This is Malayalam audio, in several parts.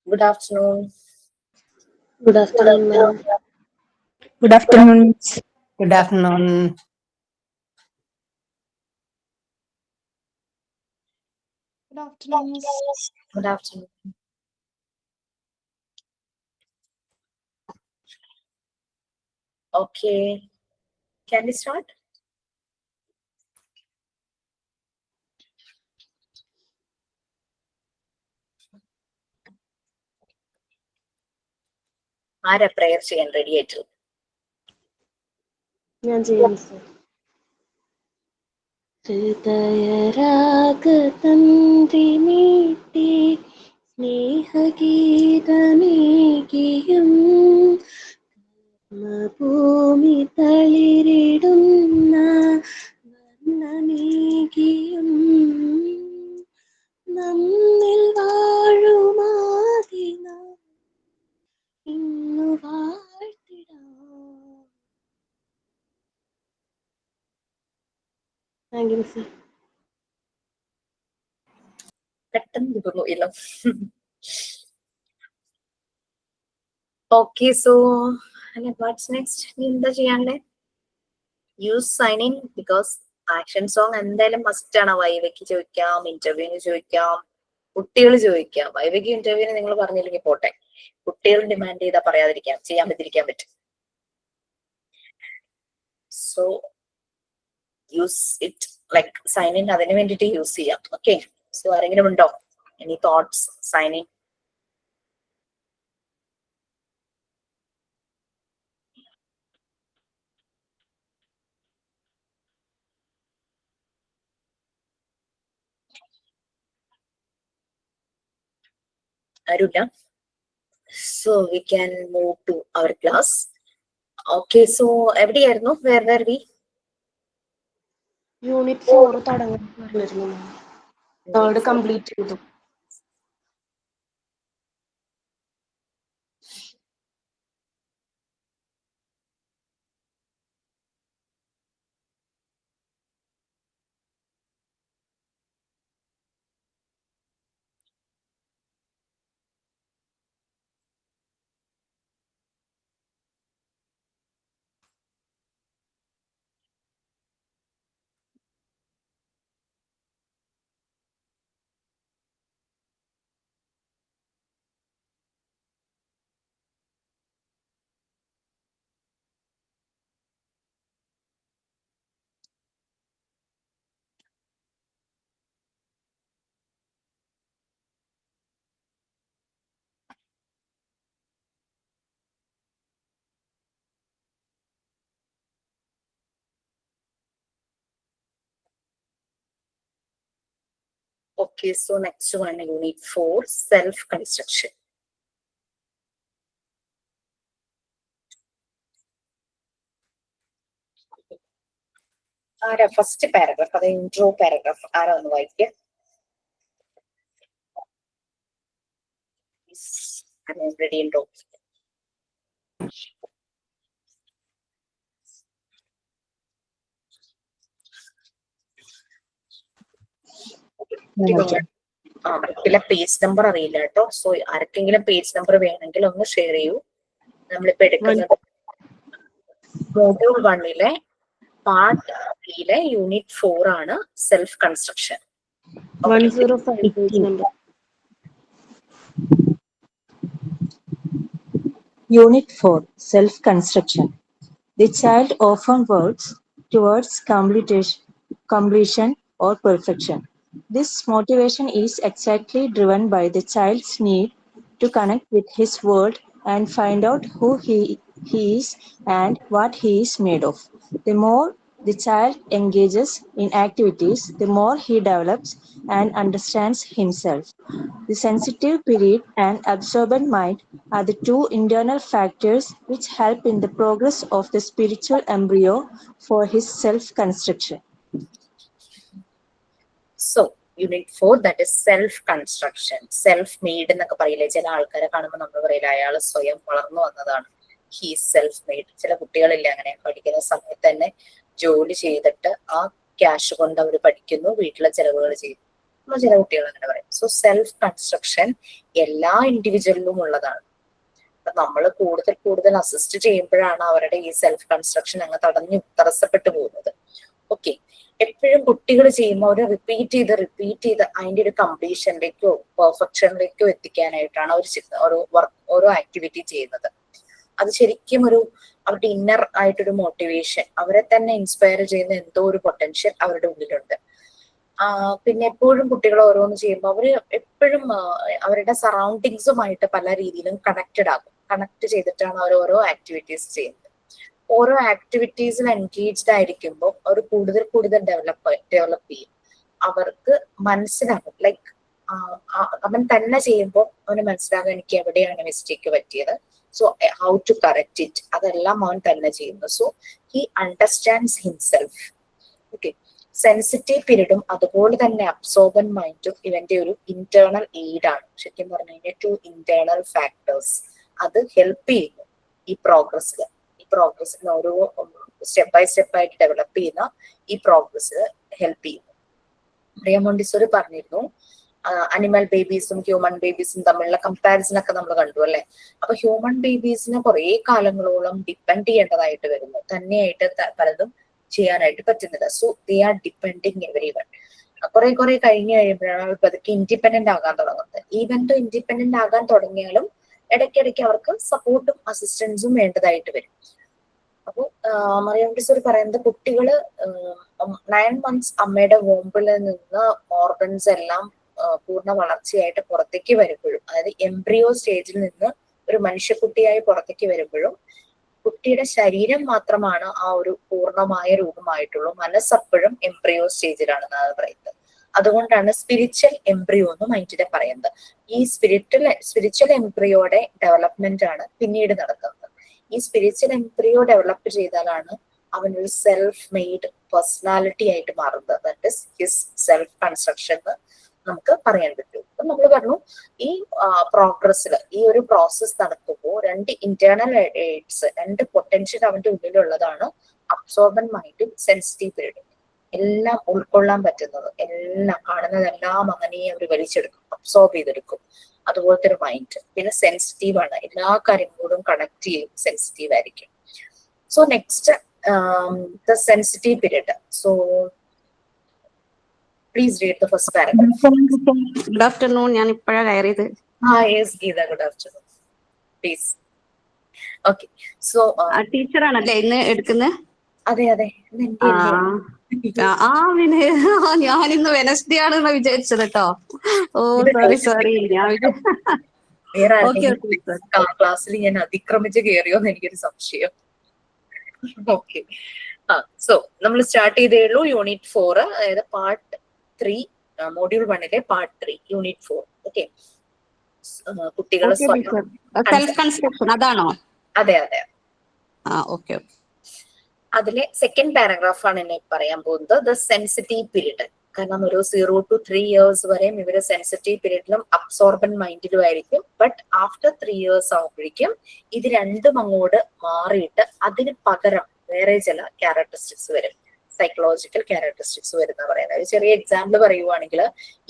Good afternoon. Good afternoon, ma'am. Good afternoon. Good afternoon. Good afternoon. Good afternoon. Okay. Can we start? ആരാ പ്രയർ ചെയ്യാൻ റെഡി ആയിട്ട്? ഞാൻ ചെയ്യുന്നു സർ. ഹൃദയരാഗതന്ത്രി മീട്ടി സ്നേഹഗീതമേകിയും ഭൂമി തളിരിടുന്ന വർണ്ണമേകിയും നമ്മിൽ വാഴുമാതിന ഇന്നു വാഴ്ത്തിടാം. Thank you sir. പെട്ടെന്ന് തോന്നുന്നു ഇല്ല. Okay, so what's next? നീ എന്താ ചെയ്യാണ്ടേ? Use sign in because action song എന്തായാലും മസ്റ്റ് ആണ്. വൈവയ്ക്ക് ചോദിക്കാം, ഇന്റർവ്യൂവിന് ചോദിക്കാം, കുട്ടികൾ ചോദിക്കാം. വൈവയ്ക്ക് ഇന്റർവ്യൂവിന് നിങ്ങൾ പറഞ്ഞില്ലെങ്കിൽ പോട്ടെ, കുട്ടികൾ ഡിമാൻഡ് ചെയ്താൽ പറയാതിരിക്കാം, ചെയ്യാൻ പറ്റിയിരിക്കാൻ പറ്റും. So use it like sign in, അതിന് വേണ്ടിയിട്ട് യൂസ് ചെയ്യാം. ഓക്കെ, സോ ആരെങ്കിലും ഉണ്ടോ? Any thoughts? Sign in. ആരുമില്ല. So we can move to our class. Okay, so എവിടെയായിരുന്നു? Where we? യൂണിറ്റ് 4 തുടങ്ങാൻ പറഞ്ഞിരുന്നു. തേർഡ് കംപ്ലീറ്റ് ചെയ്തു. Okay, so next one, unit 4, self-construction. ആരാ ഫസ്റ്റ് പാരഗ്രാഫ്? അത് ഇൻട്രോ പാരഗ്രാഫ്. ആരാ ഒന്ന് വായിക്കുക? റെഡി ഉണ്ടോ? ബുക്കിലെ പേജ് നമ്പർ അറിയില്ല കേട്ടോ. സോ ആർക്കെങ്കിലും പേജ് നമ്പർ വേണമെങ്കിൽ ഒന്ന് ഷെയർ ചെയ്യൂ. നമ്മളിപ്പോ എടുക്കുന്നത് മൊഡ്യൂൾ 1 പാർട്ട് 3 യൂണിറ്റ് 4 ആണ്, self construction. 105 page number. Unit 4, Self-Construction. The child often works towards completion or perfection. This motivation is exactly driven by the child's need to connect with his world and find out who he is and what he is made of. The more the child engages in activities, the more he develops and understands himself. The sensitive period and absorbent mind are the two internal factors which help in the progress of the spiritual embryo for his self-construction. So, unit 4, that is self-construction. Self-made എന്നൊക്കെ പറയില്ലേ ചില ആൾക്കാരെ കാണുമ്പോൾ നമ്മൾ പറയില്ല അയാൾ സ്വയം വളർന്നു വന്നതാണ്, ഹീ സെൽഫ് മെയ്ഡ്. ചില കുട്ടികളില്ല അങ്ങനെ, പഠിക്കുന്ന സമയത്ത് തന്നെ ജോലി ചെയ്തിട്ട് ആ ക്യാഷ് കൊണ്ട് അവർ പഠിക്കുന്നു, വീട്ടിലെ ചെലവുകൾ ചെയ്യുന്നു. ചില കുട്ടികൾ അങ്ങനെ പറയും സോ സെൽഫ് കൺസ്ട്രക്ഷൻ എല്ലാ ഇൻഡിവിജ്വലിലും ഉള്ളതാണ്. നമ്മൾ കൂടുതൽ അസിസ്റ്റ് ചെയ്യുമ്പോഴാണ് അവരുടെ ഈ സെൽഫ് കൺസ്ട്രക്ഷൻ അങ്ങ് തടസ്സപ്പെട്ടു പോകുന്നത്. ഓക്കെ, എപ്പോഴും കുട്ടികൾ ചെയ്യുമ്പോൾ അവർ റിപ്പീറ്റ് ചെയ്ത് അതിന്റെ ഒരു കംപ്ലീഷനിലേക്കോ പെർഫെക്ഷനിലേക്കോ എത്തിക്കാനായിട്ടാണ് അവർ ഓരോ ആക്ടിവിറ്റി ചെയ്യുന്നത്. അത് ശരിക്കും അവരുടെ ഇന്നർ ആയിട്ടൊരു മോട്ടിവേഷൻ, അവരെ തന്നെ ഇൻസ്പയർ ചെയ്യുന്ന എന്തോ ഒരു പൊട്ടൻഷ്യൽ അവരുടെ ഉള്ളിലുണ്ട്. പിന്നെ എപ്പോഴും കുട്ടികൾ ഓരോന്ന് ചെയ്യുമ്പോൾ അവര് എപ്പോഴും അവരുടെ സറൗണ്ടിങ്സുമായിട്ട് പല രീതിയിലും കണക്ട് ചെയ്തിട്ടാണ് അവർ ഓരോ ആക്ടിവിറ്റീസ് ചെയ്യുന്നത്. ഓരോ ആക്ടിവിറ്റീസിൽ എൻഗേജ്ഡ് ആയിരിക്കുമ്പോൾ അവർ കൂടുതൽ ഡെവലപ്പ് ചെയ്യും. അവർക്ക് മനസ്സിലാകും, ലൈക്ക് അവൻ തന്നെ ചെയ്യുമ്പോൾ അവന് മനസ്സിലാകും എനിക്ക് എവിടെയാണ് മിസ്റ്റേക്ക് പറ്റിയത്, so how to correct it, അതെല്ലാം അവൻ തന്നെ ചെയ്യുന്നു. So he understands himself. Okay, sensitive പീരീഡും അതുപോലെ തന്നെ അബ്സോർബൻ മൈൻഡും ഇവന്റെ ഒരു ഇന്റേണൽ എയ്ഡാണ്. ശരിക്കും പറഞ്ഞു കഴിഞ്ഞാൽ 2 ഇന്റേണൽ ഫാക്ടേഴ്സ് അത് ഹെൽപ്പ് ചെയ്യുന്നു ഈ പ്രോഗ്രസ്സിൽ ഓരോ സ്റ്റെപ്പ് ബൈ സ്റ്റെപ്പ് ആയിട്ട് ഡെവലപ്പ് ചെയ്യുന്ന ഈ പ്രോഗ്രസ്സിൽ ഹെൽപ്പ് ചെയ്യുന്നു. മറിയ മോണ്ടിസോറി പറഞ്ഞിരുന്നു അനിമൽ ബേബീസും ഹ്യൂമൻ ബേബീസും തമ്മിലുള്ള കമ്പാരിസൺ ഒക്കെ നമ്മൾ കണ്ടു അല്ലെ. അപ്പൊ ഹ്യൂമൻ ബേബീസിന് കുറെ കാലങ്ങളോളം ഡിപ്പെൻഡ് ചെയ്യേണ്ടതായിട്ട് വരുന്നു, തന്നെയായിട്ട് പലതും ചെയ്യാനായിട്ട് പറ്റുന്നില്ല. So they are depending every one. കുറെ കഴിഞ്ഞ് കഴിയുമ്പോഴാണ് പതുക്കെ ഇൻഡിപെൻഡന്റ് ആകാൻ തുടങ്ങുന്നത്. ഈവൻ ദോ ഇൻഡിപെൻഡന്റ് ആകാൻ തുടങ്ങിയാലും ഇടയ്ക്കിടയ്ക്ക് അവർക്ക് സപ്പോർട്ടും അസിസ്റ്റൻസും വേണ്ടതായിട്ട് വരും. അപ്പൊ മറിയ മോണ്ടിസോറി പറയുന്നത് കുട്ടികള് 9 months അമ്മയുടെ വോമ്പിൽ നിന്ന് ഓർഗൻസ് എല്ലാം പൂർണ്ണ വളർച്ചയായിട്ട് പുറത്തേക്ക് വരുമ്പോഴും, അതായത് എംബ്രിയോ സ്റ്റേജിൽ നിന്ന് ഒരു മനുഷ്യക്കുട്ടിയായി പുറത്തേക്ക് വരുമ്പോഴും കുട്ടിയുടെ ശരീരം മാത്രമാണ് ആ ഒരു പൂർണ്ണമായ രൂപമായിട്ടുള്ളൂ, മനസ്സപ്പോഴും എംബ്രിയോ സ്റ്റേജിലാണെന്നാണ് പറയുന്നത്. അതുകൊണ്ടാണ് സ്പിരിച്വൽ എംബ്രിയോ എന്ന് മൈൻഡിനെ പറയുന്നത്. ഈ സ്പിരിച്വൽ എംബ്രിയോയുടെ ഡെവലപ്മെന്റ് ആണ് പിന്നീട് നടക്കുന്നത്. ഈ സ്പിരിച്വൽ എംബ്രിയോ ഡെവലപ്പ് ചെയ്താലാണ് അവനൊരു സെൽഫ് മെയ്ഡ് പേഴ്സണാലിറ്റി ആയിട്ട് മാറുന്നത്. That is his self construction എന്ന് നമുക്ക് പറയാൻ പറ്റും. അപ്പൊ നമ്മൾ പറഞ്ഞു ഈ പ്രോഗ്രസ്സിൽ ഈ ഒരു പ്രോസസ് നടക്കുമ്പോൾ 2 ഇന്റേണൽ എയ്ഡ്സ്, 2 പൊട്ടൻഷ്യൽ അവന്റെ ഉള്ളിലുള്ളതാണ് അബ്സോർബൻ മൈൻഡും സെൻസിറ്റീവ് പീരീഡും. എല്ലാം ഉൾക്കൊള്ളാൻ പറ്റുന്നത്, എല്ലാം കാണുന്നതെല്ലാം അങ്ങനെ അവർ വലിച്ചെടുക്കും, അബ്സോർബ് ചെയ്തെടുക്കും. അതുപോലത്തെ ഒരു മൈൻഡ്. പിന്നെ സെൻസിറ്റീവ് ആണ്, എല്ലാ കാര്യങ്ങളോടും കണക്ട് ചെയ്യും, സെൻസിറ്റീവ് ആയിരിക്കും. So next the sensitive period. So please read the first paragraph. Good afternoon. ഞാൻ ഇപ്പോഴാണ് കയറിയത്. Yes Geetha, good afternoon. Please. Okay, so ടീച്ചറാണല്ലേ ഇന്ന് എടുക്കുന്നത്? അതെ പിന്നെ ഞാനിന്ന് വെനസ്ഡേ ആണെന്ന് വിചാരിച്ചത് കേട്ടോ. ഓ സോറി ഞാൻ ക്ലാസ്സിൽ ഞാൻ അതിക്രമിച്ച് കയറിയോന്ന് എനിക്കൊരു സംശയം. ഓക്കെ, സോ നമ്മൾ സ്റ്റാർട്ട് ചെയ്തേ ഉള്ളൂ. യൂണിറ്റ് 4, അതായത് part 3, module 1 part 3 unit 4. Okay, കുട്ടികളെ സെൽഫ് കൺസ്ട്രക്ഷൻ അതാണോ? അതെ. ഓക്കെ. അതിലെ സെക്കൻഡ് പാരഗ്രാഫാണ് എന്നെ പറയാൻ പോകുന്നത്. The sensitive period. കാരണം ഒരു 0 to 3 years വരെയും ഇവര് സെൻസിറ്റീവ് പീരീഡിലും അബ്സോർബൻ മൈൻഡിലും ആയിരിക്കും. ബട്ട് ആഫ്റ്റർ 3 years ആവുമ്പോഴേക്കും ഇത് രണ്ടും അങ്ങോട്ട് മാറിയിട്ട് അതിന് പകരം വേറെ ചില ക്യാരക്ടറിസ്റ്റിക്സ് വരും, സൈക്കോളജിക്കൽ ക്യാരക്ടറിസ്റ്റിക്സ് വരുന്ന പറയുന്നത്. ഒരു ചെറിയ എക്സാമ്പിൾ പറയുവാണെങ്കിൽ,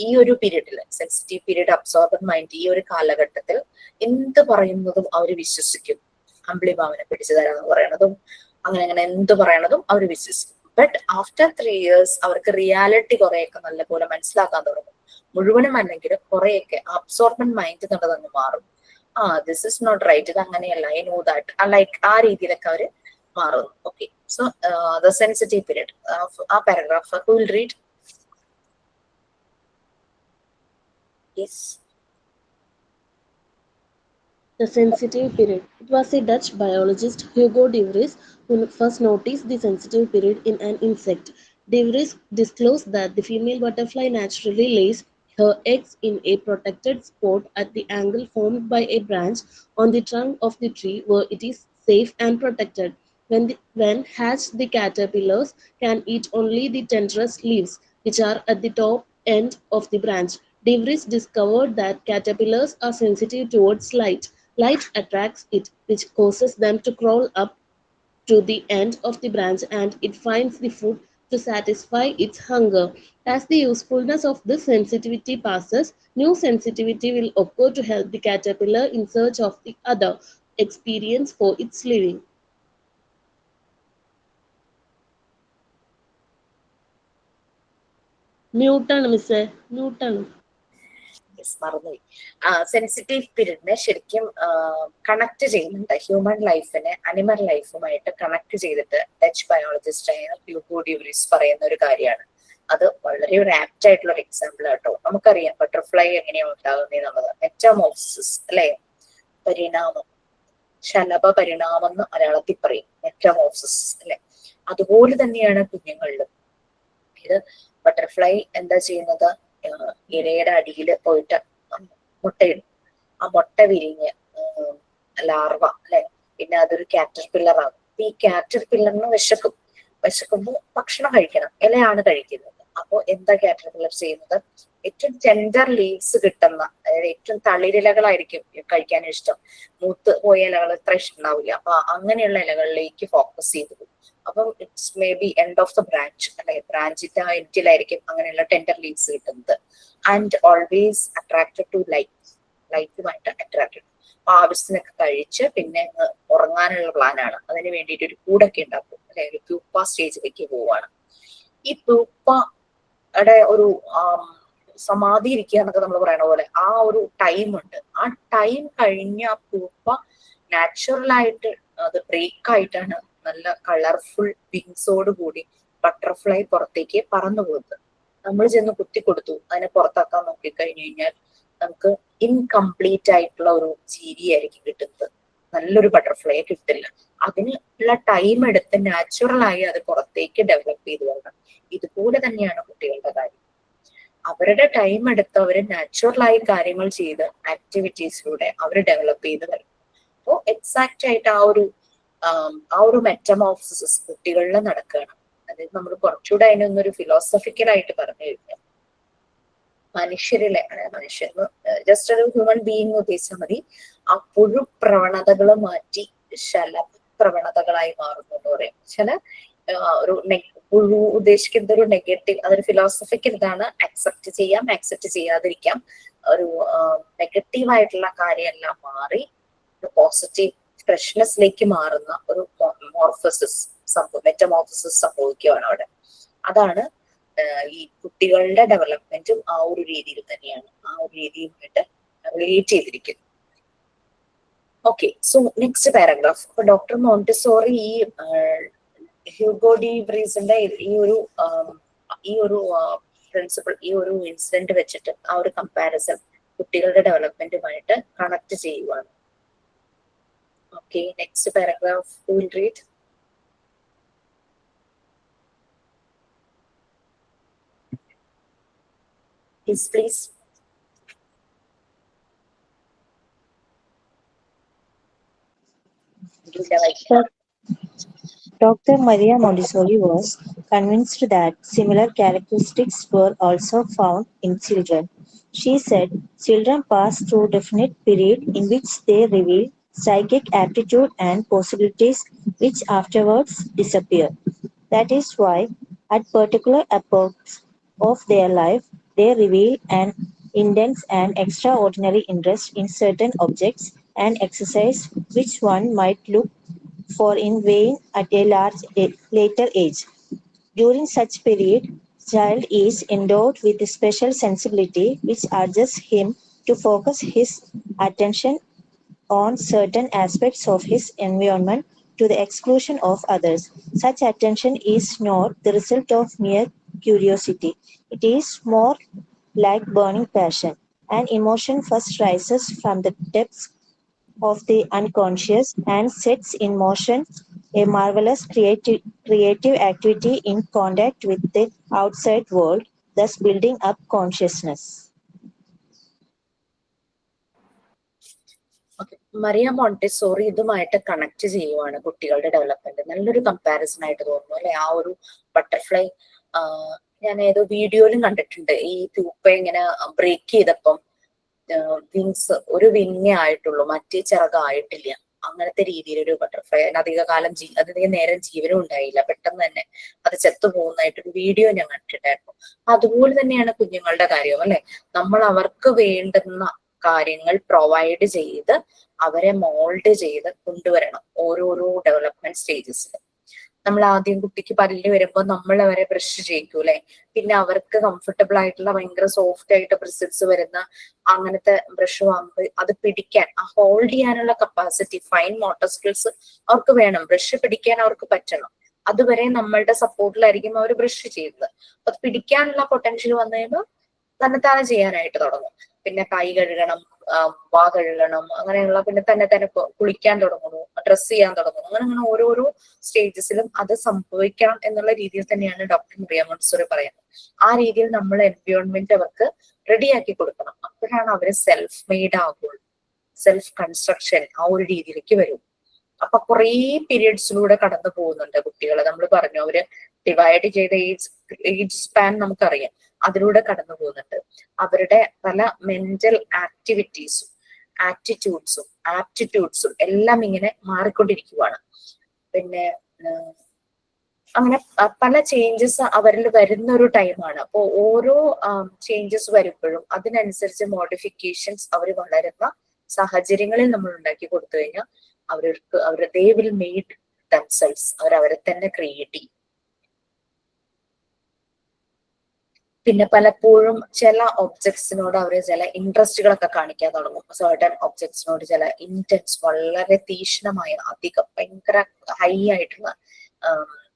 ഈ ഒരു പീരീഡിൽ സെൻസിറ്റീവ് പീരീഡ്, അബ്സോർബൻ മൈൻഡ്, ഈ ഒരു കാലഘട്ടത്തിൽ എന്ത് പറയുന്നതും അവർ വിശ്വസിക്കും. അമ്പിളിമാവനെ പിടിച്ചു തരാന്ന് പറയണതും അങ്ങനെ എന്ത് പറയണതും അവർ വിശ്വസിക്കും. ബട്ട് ആഫ്റ്റർ 3 years അവർക്ക് റിയാലിറ്റി കുറെയൊക്കെ നല്ലപോലെ മനസ്സിലാക്കാൻ തുടങ്ങും. മുഴുവനും അല്ലെങ്കിലും കുറെയൊക്കെ അബ്സോർബൻ മൈൻഡ് എന്നുള്ളതങ്ങ് മാറും. ദിസ് ഇസ് നോട്ട് റൈറ്റ്, ഇത് അങ്ങനെയല്ല, ഐ നോ ദാറ്റ്, ലൈക്ക് ആ രീതിയിലൊക്കെ അവര് മാറുന്നു. Okay, so the sensitive period, ആ paragraph who will read? Yes. The sensitive period. It was a Dutch biologist, Hugo de Vries, who first noticed the sensitive period in an insect. De Vries disclosed that the female butterfly naturally lays her eggs in a protected spot at the angle formed by a branch on the trunk of the tree where it is safe and protected. When hatched, the caterpillars can eat only the tenderest leaves, which are at the top end of the branch. De Vries discovered that caterpillars are sensitive towards light. Light attracts it, which causes them to crawl up to the end of the branch, and it finds the food to satisfy its hunger. As the usefulness of this sensitivity passes, new sensitivity will occur to help the caterpillar in search of the other experience for its living. മ്യൂട്ടാണ് മിസ്സേ, മ്യൂട്ടാണ്. മറന്നുപോയി. സെൻസിറ്റീവ് പീരീഡിനെ ശരിക്കും കണക്ട് ചെയ്യുന്നുണ്ട് ഹ്യൂമൻ ലൈഫിനെ അനിമൽ ലൈഫുമായിട്ട് കണക്ട് ചെയ്തിട്ട് ഡച്ച് ബയോളജിസ്റ്റ് ആയ ഹ്യൂഗോ ഡ്യൂറിസ് പറയുന്ന ഒരു കാര്യമാണ്. അത് വളരെ ഒരു ആപ്റ്റ് ആയിട്ടുള്ള ഒരു എക്സാമ്പിൾ ആട്ടോ. നമുക്കറിയാം ബട്ടർഫ്ലൈ എങ്ങനെയാണ് ഉണ്ടാകുന്നത് എന്നുള്ളത്. മെറ്റമോർഫോസിസ് അല്ലെ, പരിണാമം, ശലഭ പരിണാമം എന്ന് മലയാളത്തിൽ പറയും, മെറ്റമോർഫോസിസ് അല്ലെ. അതുപോലെ തന്നെയാണ് കുഞ്ഞുങ്ങളിലും. ഇത് ബട്ടർഫ്ലൈ എന്താ ചെയ്യുന്നത്, ഇരയുടെ അടിയിൽ പോയിട്ട് മുട്ടയിടും. ആ മുട്ട വിരിഞ്ഞ് ലാർവ അല്ലെ, പിന്നെ അതൊരു കാറ്റർപില്ലർ ആകും. ഈ കാറ്റർപില്ലറിന് വിശക്കുമ്പോൾ ഭക്ഷണം കഴിക്കണം, ഇലയാണ് കഴിക്കുന്നത്. അപ്പോ എന്താ കാറ്റർപില്ലർ ചെയ്യുന്നത്, ഏറ്റവും ടെൻഡർ ലീവ്സ് കിട്ടുന്ന, അതായത് ഏറ്റവും തളിരിലകളായിരിക്കും കഴിക്കാൻ ഇഷ്ടം. മൂത്ത് പോയ ഇലകൾ ഇത്ര ഇഷ്ടമുണ്ടാവില്ല. അപ്പൊ അങ്ങനെയുള്ള ഇലകളിലേക്ക് ഫോക്കസ് ചെയ്തു പോകും. അപ്പം it's may be end of the branch അല്ലെ, ബ്രാഞ്ചിന്റെ ആ എൻഡിലായിരിക്കും അങ്ങനെയുള്ള ടെൻഡർ ലീവ്സ് കിട്ടുന്നത്. ആൻഡ് ഓൾവേസ് അട്രാക്റ്റഡ് ടു ലൈറ്റുമായിട്ട് അട്രാക്റ്റഡ്. ആവശ്യത്തിനൊക്കെ കഴിച്ച് പിന്നെ ഉറങ്ങാനുള്ള പ്ലാനാണ്. അതിന് വേണ്ടിയിട്ട് ഒരു കൂടൊക്കെ ഉണ്ടാക്കും അല്ലെ, ഒരു പ്യൂപ്പ സ്റ്റേജിലേക്ക് പോവാണ്. ഈ പ്യൂപ്പയുടെ ഒരു സമാധി ഇരിക്കുക എന്നൊക്കെ നമ്മൾ പറയണ പോലെ ആ ഒരു ടൈം ഉണ്ട്. ആ ടൈം കഴിഞ്ഞ ആ പ്യൂപ്പ നാച്ചുറൽ ആയിട്ട് അത് ബ്രേക്ക് ആയിട്ടാണ് നല്ല കളർഫുൾ വിങ്സോട് കൂടി ബട്ടർഫ്ലൈ പുറത്തേക്ക് പറന്നു പോകുന്നത്. നമ്മൾ ചെന്ന് കുത്തിക്കൊടുത്തു അതിനെ പുറത്താക്കാൻ നോക്കിക്കഴിഞ്ഞു കഴിഞ്ഞാൽ നമുക്ക് ഇൻകംപ്ലീറ്റ് ആയിട്ടുള്ള ഒരു ജീവിയായിരിക്കും കിട്ടുന്നത്. നല്ലൊരു ബട്ടർഫ്ലൈയെ കിട്ടില്ല. അതിനുള്ള ടൈം എടുത്ത് നാച്ചുറലായി അത് പുറത്തേക്ക് ഡെവലപ്പ് ചെയ്ത് വരണം. ഇതുപോലെ തന്നെയാണ് കുട്ടികളുടെ കാര്യം. അവരുടെ ടൈം എടുത്ത് അവർ നാച്ചുറലായി കാര്യങ്ങൾ ചെയ്ത് ആക്ടിവിറ്റീസിലൂടെ അവർ ഡെവലപ്പ് ചെയ്ത് വരും. അപ്പോൾ എക്സാക്റ്റ് ആയിട്ട് ആ ഒരു മെറ്റമോർഫോസിസ് കുട്ടികളിൽ നടക്കുകയാണ്. അതായത് നമ്മൾ കുറച്ചുകൂടെ അതിനൊന്നൊരു ഫിലോസഫിക്കലായിട്ട് പറഞ്ഞു കഴിഞ്ഞാൽ മനുഷ്യരിലെ ജസ്റ്റ് ഒരു ഹ്യൂമൻ ബീയിങ് ഉദ്ദേശിച്ചാൽ മതി. ആ പുഴു പ്രവണതകൾ മാറ്റി ശലഭ പ്രവണതകളായി മാറുന്നു എന്ന് പറയും. ഒരു പുഴു ഉദ്ദേശിക്കുന്നത് ഒരു നെഗറ്റീവ്, അതൊരു ഫിലോസഫിക്കൽ ഇതാണ്. ആക്സെപ്റ്റ് ചെയ്യാം, ആക്സെപ്റ്റ് ചെയ്യാതിരിക്കാം. ഒരു നെഗറ്റീവ് ആയിട്ടുള്ള കാര്യമെല്ലാം മാറി പോസിറ്റീവ് ഫ്രഷ്നെസ്സിലേക്ക് മാറുന്ന ഒരു മെറ്റമോർഫോസിസ് സംഭവിക്കുകയാണ് അവിടെ. അതാണ് ഈ കുട്ടികളുടെ ഡെവലപ്മെന്റും ആ ഒരു രീതിയിൽ തന്നെയാണ്, ആ ഒരു രീതിയുമായിട്ട് റിലേറ്റ് ചെയ്തിരിക്കുന്നത്. Okay, so next paragraph. അപ്പൊ ഡോക്ടർ മോണ്ടിസോറി ഈ ഹ്യൂഗോ ഡി വ്രീസിന്റെ ഈ ഒരു പ്രിൻസിപ്പിൾ, ഈ ഒരു ഇൻസിഡന്റ് വെച്ചിട്ട് ആ ഒരു കമ്പാരിസൺ കുട്ടികളുടെ ഡെവലപ്മെന്റുമായിട്ട് കണക്ട് ചെയ്യുവാണ്. Okay, next paragraph we will read. Yes, please. Dr. Maria Montessori was convinced that similar characteristics were also found in children. She said children pass through definite period in which they reveal psychic aptitude and possibilities which afterwards disappear. That is why at particular epochs of their life they reveal an intense and extraordinary interest in certain objects and exercise which one might look for in vain at a later age. During such period, child is endowed with a special sensibility which urges him to focus his attention on certain aspects of his environment to the exclusion of others. Such attention is not the result of mere curiosity. It is more like burning passion. An emotion first rises from the depths of the unconscious and sets in motion a marvelous creative activity in contact with the outside world, thus building up consciousness. Maria Montessori ഇതുമായിട്ട് കണക്ട് ചെയ്യുവാണ് കുട്ടികളുടെ ഡെവലപ്മെന്റ്. നല്ലൊരു കമ്പാരിസൺ ആയിട്ട് തോന്നുന്നു അല്ലെ. ആ ഒരു ബട്ടർഫ്ലൈ ഞാൻ ഏതോ വീഡിയോയിലും കണ്ടിട്ടുണ്ട്. ഈ പ്യൂപ്പ ഇങ്ങനെ ബ്രേക്ക് ചെയ്തപ്പം വിങ്സ് ഒരു വിങ്ങേ ആയിട്ടുള്ളൂ, മറ്റേ ചിറകായിട്ടില്ല. അങ്ങനത്തെ രീതിയിൽ ഒരു ബട്ടർഫ്ലൈ അധികം നേരം ജീവനും ഉണ്ടായില്ല, പെട്ടെന്ന് തന്നെ അത് ചത്തുപോകുന്നതായിട്ടൊരു വീഡിയോ ഞാൻ കണ്ടിട്ടുണ്ടായിരുന്നു. അതുപോലെ തന്നെയാണ് കുഞ്ഞുങ്ങളുടെ കാര്യവും അല്ലെ. നമ്മൾ അവർക്ക് വേണ്ടുന്ന കാര്യങ്ങൾ പ്രൊവൈഡ് ചെയ്ത് അവരെ മോൾഡ് ചെയ്ത് കൊണ്ടുവരണം ഓരോരോ ഡെവലപ്മെന്റ് സ്റ്റേജസിൽ. നമ്മൾ ആദ്യം കുട്ടിക്ക് പല്ല് വരുമ്പോൾ നമ്മൾ അവരെ ബ്രഷ് ചെയ്യിക്കൂ അല്ലെ. പിന്നെ അവർക്ക് കംഫർട്ടബിൾ ആയിട്ടുള്ള ഭയങ്കര സോഫ്റ്റ് ആയിട്ട് ബ്രിസിൽസ് വരുന്ന അങ്ങനത്തെ ബ്രഷ് വാങ്ങുമ്പോൾ അത് പിടിക്കാൻ, ഹോൾഡ് ചെയ്യാനുള്ള കപ്പാസിറ്റി, ഫൈൻ മോട്ടോർ സ്കിൽസ് അവർക്ക് വേണം. ബ്രഷ് പിടിക്കാൻ അവർക്ക് പറ്റണം. അതുവരെ നമ്മളുടെ സപ്പോർട്ടിലായിരിക്കും അവർ ബ്രഷ് ചെയ്യുന്നത്. അത് പിടിക്കാനുള്ള പൊട്ടൻഷ്യൽ വന്നു കഴിയുമ്പോൾ തന്നെത്താനെ ചെയ്യാനായിട്ട് തുടങ്ങും. പിന്നെ കൈ കഴുകണം, വാ കഴുകണം, അങ്ങനെയുള്ള പിന്നെ തന്നെ കുളിക്കാൻ തുടങ്ങുന്നു, ഡ്രസ് ചെയ്യാൻ തുടങ്ങുന്നു. അങ്ങനെ ഓരോരോ സ്റ്റേജസിലും അത് സംഭവിക്കണം എന്നുള്ള രീതിയിൽ തന്നെയാണ് ഡോക്ടർ മറിയ മോണ്ടിസോറി പറയുന്നത്. ആ രീതിയിൽ നമ്മൾ എൻവയോൺമെന്റ് അവർക്ക് റെഡിയാക്കി കൊടുക്കണം. അപ്പോഴാണ് അവര് സെൽഫ് മെയ്ഡ് ആകുള്ളൂ, സെൽഫ് കൺസ്ട്രക്ഷൻ ആ ഒരു രീതിയിലേക്ക് വരും. അപ്പൊ കുറേ പീരിയഡ്സിലൂടെ കടന്നു പോകുന്നുണ്ട് കുട്ടികൾ. നമ്മൾ പറഞ്ഞു അവര് ഡിവൈഡ് ചെയ്ത ഏജ് സ്പാൻ നമുക്കറിയാം, അതിലൂടെ കടന്നു പോകുന്നുണ്ട്. അവരുടെ പല മെന്റൽ ആക്ടിവിറ്റീസും ആപ്റ്റിറ്റ്യൂഡ്സും എല്ലാം ഇങ്ങനെ മാറിക്കൊണ്ടിരിക്കുവാണ്. പിന്നെ അങ്ങനെ പല ചേഞ്ചസ് അവരിൽ വരുന്ന ഒരു ടൈമാണ്. അപ്പോൾ ഓരോ ചേഞ്ചസ് വരുമ്പോഴും അതിനനുസരിച്ച് മോഡിഫിക്കേഷൻസ് അവർ വളരുന്ന സാഹചര്യങ്ങളിൽ നമ്മൾ ഉണ്ടാക്കി കൊടുത്തു കഴിഞ്ഞാൽ they will made themselves, അവരെ തന്നെ ക്രിയേറ്റ് ചെയ്യും. പിന്നെ പലപ്പോഴും ചില ഒബ്ജക്ട്സിനോട് അവർ ചില ഇൻട്രസ്റ്റുകളൊക്കെ കാണിക്കാൻ തുടങ്ങും. സർട്ടൻ ഒബ്ജക്ട്സിനോട് ചില ഇന്റൻസ്, വളരെ തീക്ഷ്ണമായ, അധികം ഭയങ്കര ഹൈ ആയിട്ടുള്ള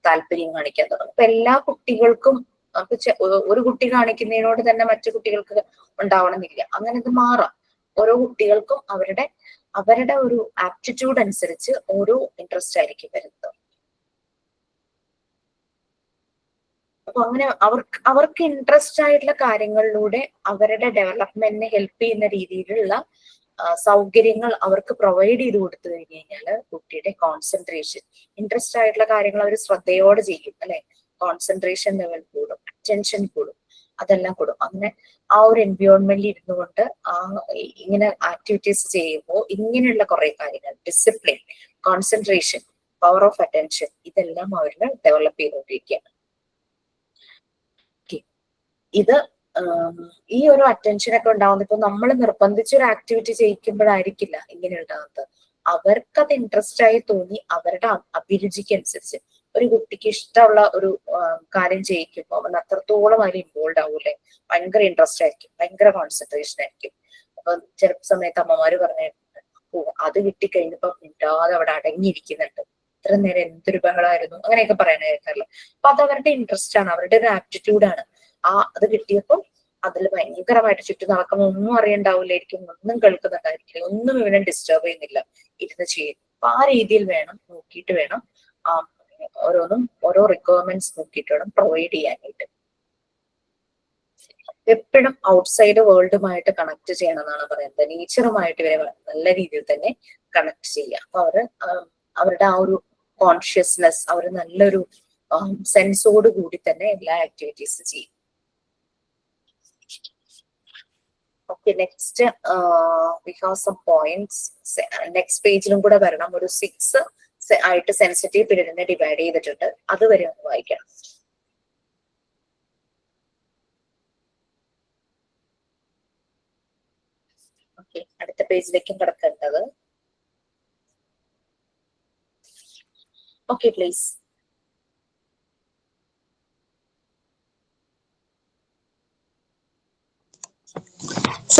താല്പര്യം കാണിക്കാൻ തുടങ്ങും. അപ്പൊ എല്ലാ കുട്ടികൾക്കും ഒരു കുട്ടി കാണിക്കുന്നതിനോട് തന്നെ മറ്റു കുട്ടികൾക്ക് ഉണ്ടാവണമെന്നില്ല. അങ്ങനെ ഇത് മാറാം. ഓരോ കുട്ടികൾക്കും അവരുടെ ഒരു ആപ്റ്റിറ്റ്യൂഡ് അനുസരിച്ച് ഓരോ ഇൻട്രസ്റ്റ് ആയിരിക്കും വരുന്നത്. അപ്പൊ അങ്ങനെ അവർക്ക് ഇൻട്രസ്റ്റ് ആയിട്ടുള്ള കാര്യങ്ങളിലൂടെ അവരുടെ ഡെവലപ്മെന്റിനെ ഹെൽപ്പ് ചെയ്യുന്ന രീതിയിലുള്ള സൗകര്യങ്ങൾ അവർക്ക് പ്രൊവൈഡ് ചെയ്ത് കൊടുത്തു കഴിഞ്ഞു കഴിഞ്ഞാൽ കുട്ടിയുടെ കോൺസെൻട്രേഷൻ, ഇൻട്രസ്റ്റ് ആയിട്ടുള്ള കാര്യങ്ങൾ അവർ ശ്രദ്ധയോടെ ചെയ്യും അല്ലെ. കോൺസെൻട്രേഷൻ ലെവൽ കൂടും, അറ്റൻഷൻ കൂടും, അതെല്ലാം കൂടും. അങ്ങനെ ആ ഒരു എൻവയോൺമെന്റിൽ ഇരുന്നു കൊണ്ട് ഇങ്ങനെ ആക്ടിവിറ്റീസ് ചെയ്യുമ്പോൾ ഇങ്ങനെയുള്ള കുറെ കാര്യങ്ങൾ, discipline, concentration, power of attention, ഇതെല്ലാം അവരിൽ ഡെവലപ്പ് ചെയ്തുകൊണ്ടിരിക്കുകയാണ്. ഇത് ഈ ഒരു അറ്റൻഷൻ ഒക്കെ ഉണ്ടാവുന്നത് ഇപ്പൊ നമ്മൾ നിർബന്ധിച്ചൊരു ആക്ടിവിറ്റി ചെയ്യിക്കുമ്പോഴായിരിക്കില്ല ഇങ്ങനെ ഉണ്ടാകുന്നത്. അവർക്കത് ഇൻട്രസ്റ്റ് ആയി തോന്നി അവരുടെ അഭിരുചിക്ക് അനുസരിച്ച് ഒരു കുട്ടിക്ക് ഇഷ്ടമുള്ള ഒരു കാര്യം ചെയ്യിക്കുമ്പോൾ അവൻ അത്രത്തോളം അതിൽ ഇൻവോൾവ് ആവൂലേ. ഭയങ്കര ഇൻട്രസ്റ്റ് ആയിരിക്കും, ഭയങ്കര കോൺസെൻട്രേഷൻ ആയിരിക്കും. അപ്പൊ ചില സമയത്ത് അമ്മമാര് പറഞ്ഞിട്ടുണ്ട്, അത് കിട്ടിക്കഴിഞ്ഞപ്പോ മിണ്ടാതെ അവിടെ അടങ്ങിയിരിക്കുന്നുണ്ട്, ഇത്ര നേരം എന്തൊരു ബഹളമായിരുന്നു, അങ്ങനെയൊക്കെ പറയാൻ കേൾക്കാറില്ല. അപ്പൊ അത് അവരുടെ ഇൻട്രസ്റ്റ് ആണ്, അവരുടെ ഒരു ആപ്റ്റിറ്റ്യൂഡാണ്. അത് കിട്ടിയപ്പോൾ അതിൽ ഭയങ്കരമായിട്ട് ചുറ്റും നടക്കുന്ന ഒന്നും അറിയണ്ടാവില്ലായിരിക്കും, ഒന്നും കേൾക്കുന്നുണ്ടായിരിക്കില്ല, ഒന്നും ഇവനെ ഡിസ്റ്റർബ് ചെയ്യുന്നില്ല, ഇരുന്ന് ചെയ്യും. അപ്പൊ ആ രീതിയിൽ വേണം, നോക്കിയിട്ട് വേണം ഓരോന്നും ഓരോ റിക്വയർമെന്റ്സ് നോക്കിയിട്ട് വേണം പ്രൊവൈഡ് ചെയ്യാനായിട്ട്. എപ്പോഴും ഔട്ട്സൈഡ് വേൾഡുമായിട്ട് കണക്ട് ചെയ്യണം എന്നാണ് പറയുന്നത്. നേച്ചറുമായിട്ട് ഇവരെ നല്ല രീതിയിൽ തന്നെ കണക്ട് ചെയ്യുക. അപ്പൊ അവരുടെ ആ ഒരു കോൺഷ്യസ്നെസ്, അവർ നല്ലൊരു സെൻസോട് കൂടി തന്നെ എല്ലാ ആക്ടിവിറ്റീസും ചെയ്യും. Okay, next we have some points. Next പേജിലും കൂടെ വരണം. ഒരു 6 ആയിട്ട് സെൻസിറ്റീവ് പീരീഡിനെ ഡിവൈഡ് ചെയ്തിട്ടുണ്ട്, അതുവരെ ഒന്ന് വായിക്കണം. ഓക്കെ, അടുത്ത പേജിലേക്കും കിടക്കേണ്ടത്. Okay, please.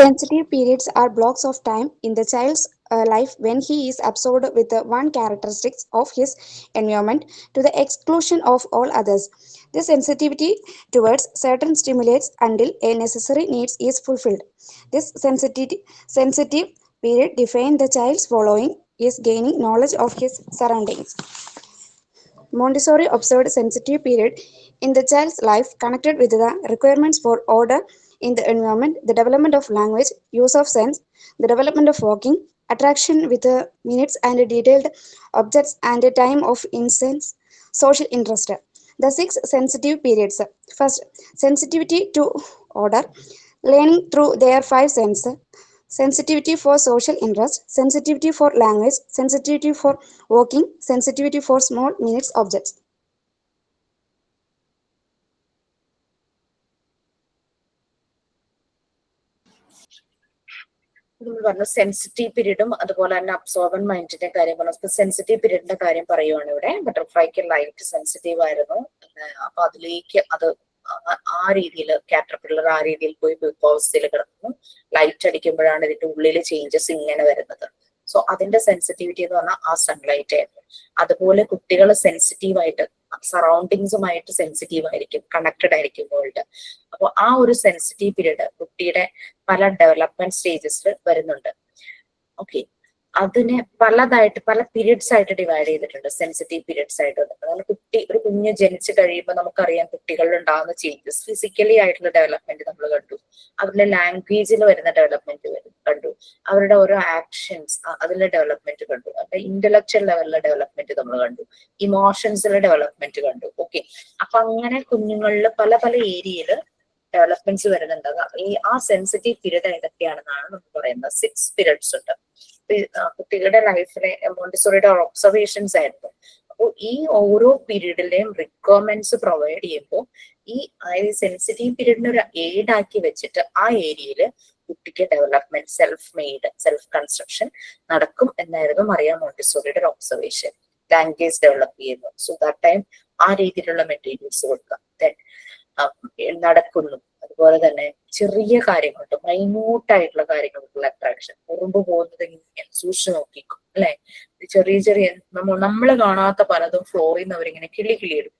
Sensitive periods are blocks of time in the child's life when he is absorbed with the one characteristics of his environment to the exclusion of all others. This sensitivity towards certain stimulates until a necessary needs is fulfilled. This sensitive period defines the child's following is gaining knowledge of his surroundings. Montessori observed sensitive period in the child's life connected with the requirements for order in the environment, the development of language, use of sense, the development of walking, attraction with the minutes and detailed objects, and a time of intense social interest. The 6 sensitive periods. First, sensitivity to order, learning through their 5 senses. sensitivity for social interest, sensitivity for language, sensitivity for walking, sensitivity for small minutes objects. നമ്മൾ പറഞ്ഞു സെൻസിറ്റീവ് പീരീഡും അതുപോലെ തന്നെ അബ്സോർബൻ മൈൻഡിന്റെ കാര്യം പറഞ്ഞു. സെൻസിറ്റീവ് പീരീഡിന്റെ കാര്യം പറയുവാണ് ഇവിടെ. ബട്ടർഫ്ലൈക്ക് ലൈറ്റ് സെൻസിറ്റീവ് ആയിരുന്നു. അപ്പൊ അതിലേക്ക് അത് ആ രീതിയിൽ കാറ്റർപില്ലർ ആ രീതിയിൽ പോയി അവസ്ഥയിൽ കിടക്കുന്നു. ലൈറ്റ് അടിക്കുമ്പോഴാണ് ഇതിന്റെ ഉള്ളില് ചേഞ്ചസ് ഇങ്ങനെ വരുന്നത്. സോ അതിന്റെ സെൻസിറ്റിവിറ്റി എന്ന് പറഞ്ഞാൽ ആ സൺലൈറ്റ് ആയിരുന്നു. അതുപോലെ കുട്ടികൾ സെൻസിറ്റീവ് ആയിട്ട് സറൗണ്ടിങ്സുമായിട്ട് സെൻസിറ്റീവ് ആയിരിക്കും, കണക്റ്റഡ് ആയിരിക്കും വേൾഡ്. അപ്പൊ ആ ഒരു സെൻസിറ്റീവ് പീരീഡ് കുട്ടിയുടെ പല ഡെവലപ്മെന്റ് സ്റ്റേജസിൽ വരുന്നുണ്ട്. ഓക്കെ, അതിനെ പലതായിട്ട് പല പീരീഡ്സ് ആയിട്ട് ഡിവൈഡ് ചെയ്തിട്ടുണ്ട്. സെൻസിറ്റീവ് പീരീഡ്സ് ആയിട്ട് വന്നിട്ടുണ്ട്. ഒരു കുഞ്ഞ് ജനിച്ചു കഴിയുമ്പോൾ നമുക്കറിയാം കുട്ടികളിൽ ഉണ്ടാകുന്ന ചേഞ്ചസ്. ഫിസിക്കലി ആയിട്ടുള്ള ഡെവലപ്മെന്റ് നമ്മൾ കണ്ടു, അവരുടെ ലാംഗ്വേജിൽ വരുന്ന ഡെവലപ്മെന്റ് കണ്ടു, അവരുടെ ഓരോ ആക്ഷൻസ് അതിലെ ഡെവലപ്മെന്റ് കണ്ടു, അവരുടെ ഇന്റലക്ച്വൽ ലെവലിലെ ഡെവലപ്മെന്റ് നമ്മൾ കണ്ടു, ഇമോഷൻസിലെ ഡെവലപ്മെന്റ് കണ്ടു. ഓക്കെ, അപ്പൊ അങ്ങനെ കുഞ്ഞുങ്ങളിൽ പല പല ഏരിയയില് ഡെവലപ്മെന്റ്സ് വരുന്നുണ്ട്. ആ സെൻസിറ്റീവ് പീരീഡ് ഏതൊക്കെയാണെന്നാണ് നമുക്ക് പറയുന്നത്. 6 പീരീഡ്സ് ഉണ്ട് കുട്ടികളുടെ ലൈഫിലെ. മോണ്ടിസോറിയുടെ ഒബ്സർവേഷൻസ് ആയിരുന്നു. അപ്പോൾ ഈ ഓരോ പീരീഡിലെയും റിക്വയർമെന്റ്സ് പ്രൊവൈഡ് ചെയ്യുമ്പോൾ ഈ സെൻസിറ്റീവ് പീരീഡിന് ഒരു എയ്ഡ് ആക്കി വെച്ചിട്ട് ആ ഏരിയയിൽ കുട്ടിക്ക് development, self made, self construction നടക്കും എന്നായിരുന്നു മറിയ മോണ്ടിസോറിയുടെ ഒരു ഒബ്സർവേഷൻ. ലാംഗ്വേജ് ഡെവലപ്പ് ചെയ്യുന്നു. സോ ദാറ്റ് ടൈം ആ രീതിയിലുള്ള മെറ്റീരിയൽസ് കൊടുക്കാം. നടക്കുന്നു. അതുപോലെ തന്നെ ചെറിയ കാര്യങ്ങളുണ്ട്, മൈന്യൂട്ട് ആയിട്ടുള്ള കാര്യങ്ങൾക്കുള്ള അട്രാക്ഷൻ. ഉറുമ്പ് പോകുന്നത് ഇങ്ങനെ സൂക്ഷിച്ചു നോക്കിക്കും അല്ലെ. ചെറിയ ചെറിയ നമ്മൾ കാണാത്ത പലതും ഫ്ലോറിൽ നിന്ന് അവരിങ്ങനെ കിളിയിടും.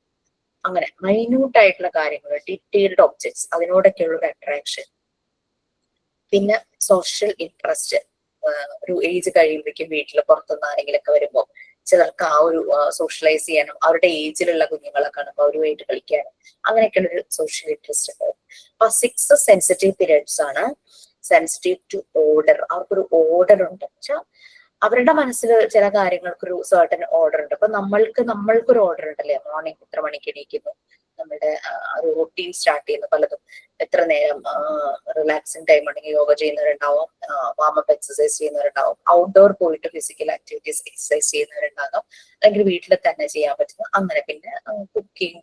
അങ്ങനെ മൈന്യൂട്ട് ആയിട്ടുള്ള കാര്യങ്ങൾ, ഡീറ്റെയിൽഡ് ഒബ്ജക്ട്സ്, അതിനോടൊക്കെയുള്ള ഒരു അട്രാക്ഷൻ. പിന്നെ സോഷ്യൽ ഇൻട്രസ്റ്റ്. ഒരു ഏജ് കഴിയുമ്പോഴേക്കും വീട്ടിൽ പുറത്തുനിന്ന് ആരെങ്കിലൊക്കെ വരുമ്പോൾ ചിലർക്ക് ആ ഒരു സോഷ്യലൈസ് ചെയ്യാനും അവരുടെ ഏജിലുള്ള കുഞ്ഞുങ്ങളെ കാണുമ്പോൾ അവരുമായിട്ട് കളിക്കാനും അങ്ങനെയൊക്കെയുള്ള ഒരു സോഷ്യൽ ഇൻട്രസ്റ്റ് ഉണ്ടാവും. അപ്പൊ 6 സെൻസിറ്റീവ് പീരിയഡ്സ് ആണ്. Sensitive to order. അവർക്കൊരു ഓർഡർ ഉണ്ട്. വെച്ചാൽ അവരുടെ മനസ്സിൽ ചില കാര്യങ്ങൾക്കൊരു സർട്ടൻ ഓർഡർ ഉണ്ട്. അപ്പൊ നമ്മൾക്കൊരു ഓർഡർ ഉണ്ടല്ലേ. മോർണിംഗ് ഇത്ര മണിക്ക് എണീക്കുന്നു, നമ്മുടെ ഒരു റൊട്ടീൻ സ്റ്റാർട്ട് ചെയ്യുന്നു. പലതും എത്ര നേരം റിലാക്സിങ് ടൈം ഉണ്ടെങ്കിൽ യോഗ ചെയ്യുന്നവരുണ്ടാവും, വാമപ്പ് എക്സസൈസ് ചെയ്യുന്നവരുണ്ടാവും, ഔട്ട്ഡോർ പോയിട്ട് ഫിസിക്കൽ ആക്ടിവിറ്റീസ് എക്സസൈസ് ചെയ്യുന്നവരുണ്ടാകും, അല്ലെങ്കിൽ വീട്ടിൽ തന്നെ ചെയ്യാൻ പറ്റുന്ന അങ്ങനെ. പിന്നെ കുക്കിംഗ്,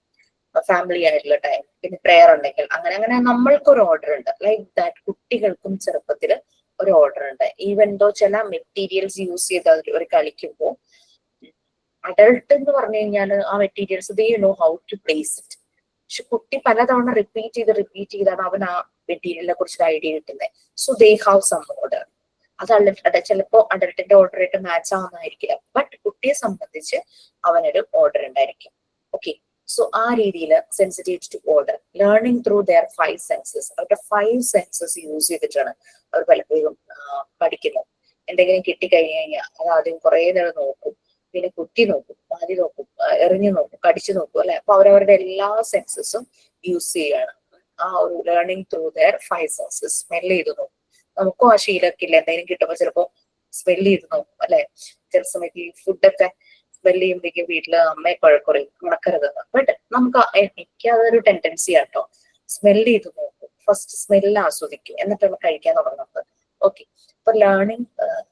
ഫാമിലി ആയിട്ടുള്ള ടൈം, പിന്നെ പ്രെയർ ഉണ്ടെങ്കിൽ അങ്ങനെ അങ്ങനെ നമ്മൾക്കൊരു ഓർഡർ ഉണ്ട്. ലൈക്ക് ദാറ്റ് കുട്ടികൾക്കും ചെറുപ്പത്തിൽ ഒരു ഓർഡർ ഉണ്ട്. ഈവൻ ദോ ചില മെറ്റീരിയൽസ് യൂസ് ചെയ്ത് അവർ കളിക്കുമ്പോൾ അഡൾട്ട് എന്ന് പറഞ്ഞു കഴിഞ്ഞാൽ ആ materials they know how to place it. പക്ഷെ കുട്ടി പലതവണ റിപ്പീറ്റ് ചെയ്താണ് അവൻ ആ മെറ്റീരിയലിനെ കുറിച്ച് ഐഡിയ കിട്ടുന്നത്. So they have some order. അത് ചിലപ്പോ അഡൾട്ടിന്റെ ഓർഡർ ആയിട്ട് മാച്ച് ആവുന്നതായിരിക്കില്ല, ബട്ട് കുട്ടിയെ സംബന്ധിച്ച് അവനൊരു ഓർഡർ ഉണ്ടായിരിക്കും. ഓക്കെ, സോ ആ രീതിയിൽ sensitive to order, learning through their 5 senses. അവരുടെ 5 സെൻസസ് യൂസ് ചെയ്തിട്ടാണ് അവർ പലപ്പോഴും പഠിക്കുന്നത്. എന്തെങ്കിലും കിട്ടിക്കഴിഞ്ഞു കഴിഞ്ഞാൽ അത് ആദ്യം കുറെ നേരം നോക്കും, പിന്നെ കുത്തി നോക്കും, മാതി നോക്കും, എറിഞ്ഞു നോക്കും, കടിച്ചു നോക്കും അല്ലെ. അപ്പൊ അവരവരുടെ എല്ലാ സെൻസസും യൂസ് ചെയ്യാണ്. ആ ഒരു learning through their 5 census. Smell ചെയ്ത് നോക്കും. നമുക്കും ആ ശീലമൊക്കെ ഇല്ല, എന്തെങ്കിലും കിട്ടുമ്പോൾ ചിലപ്പോ സ്മെല് ചെയ്ത് നോക്കും അല്ലെ. ചില സമയത്ത് ഈ ഫുഡൊക്കെ സ്മെല് ചെയ്യുമ്പോഴേക്കും വീട്ടില് അമ്മയെ കുഴക്കുറയും, മണക്കരുതെന്ന്. ബട്ട് എനിക്ക് അതൊരു ടെൻഡൻസി ആട്ടോ. സ്മെല് ചെയ്ത് നോക്കും, ഫസ്റ്റ് സ്മെല്ല് ആസ്വദിക്കും, എന്നിട്ടാണ് കഴിക്കാൻ തുടങ്ങുന്നത്. ഓക്കെ, അപ്പൊ ലേണിംഗ്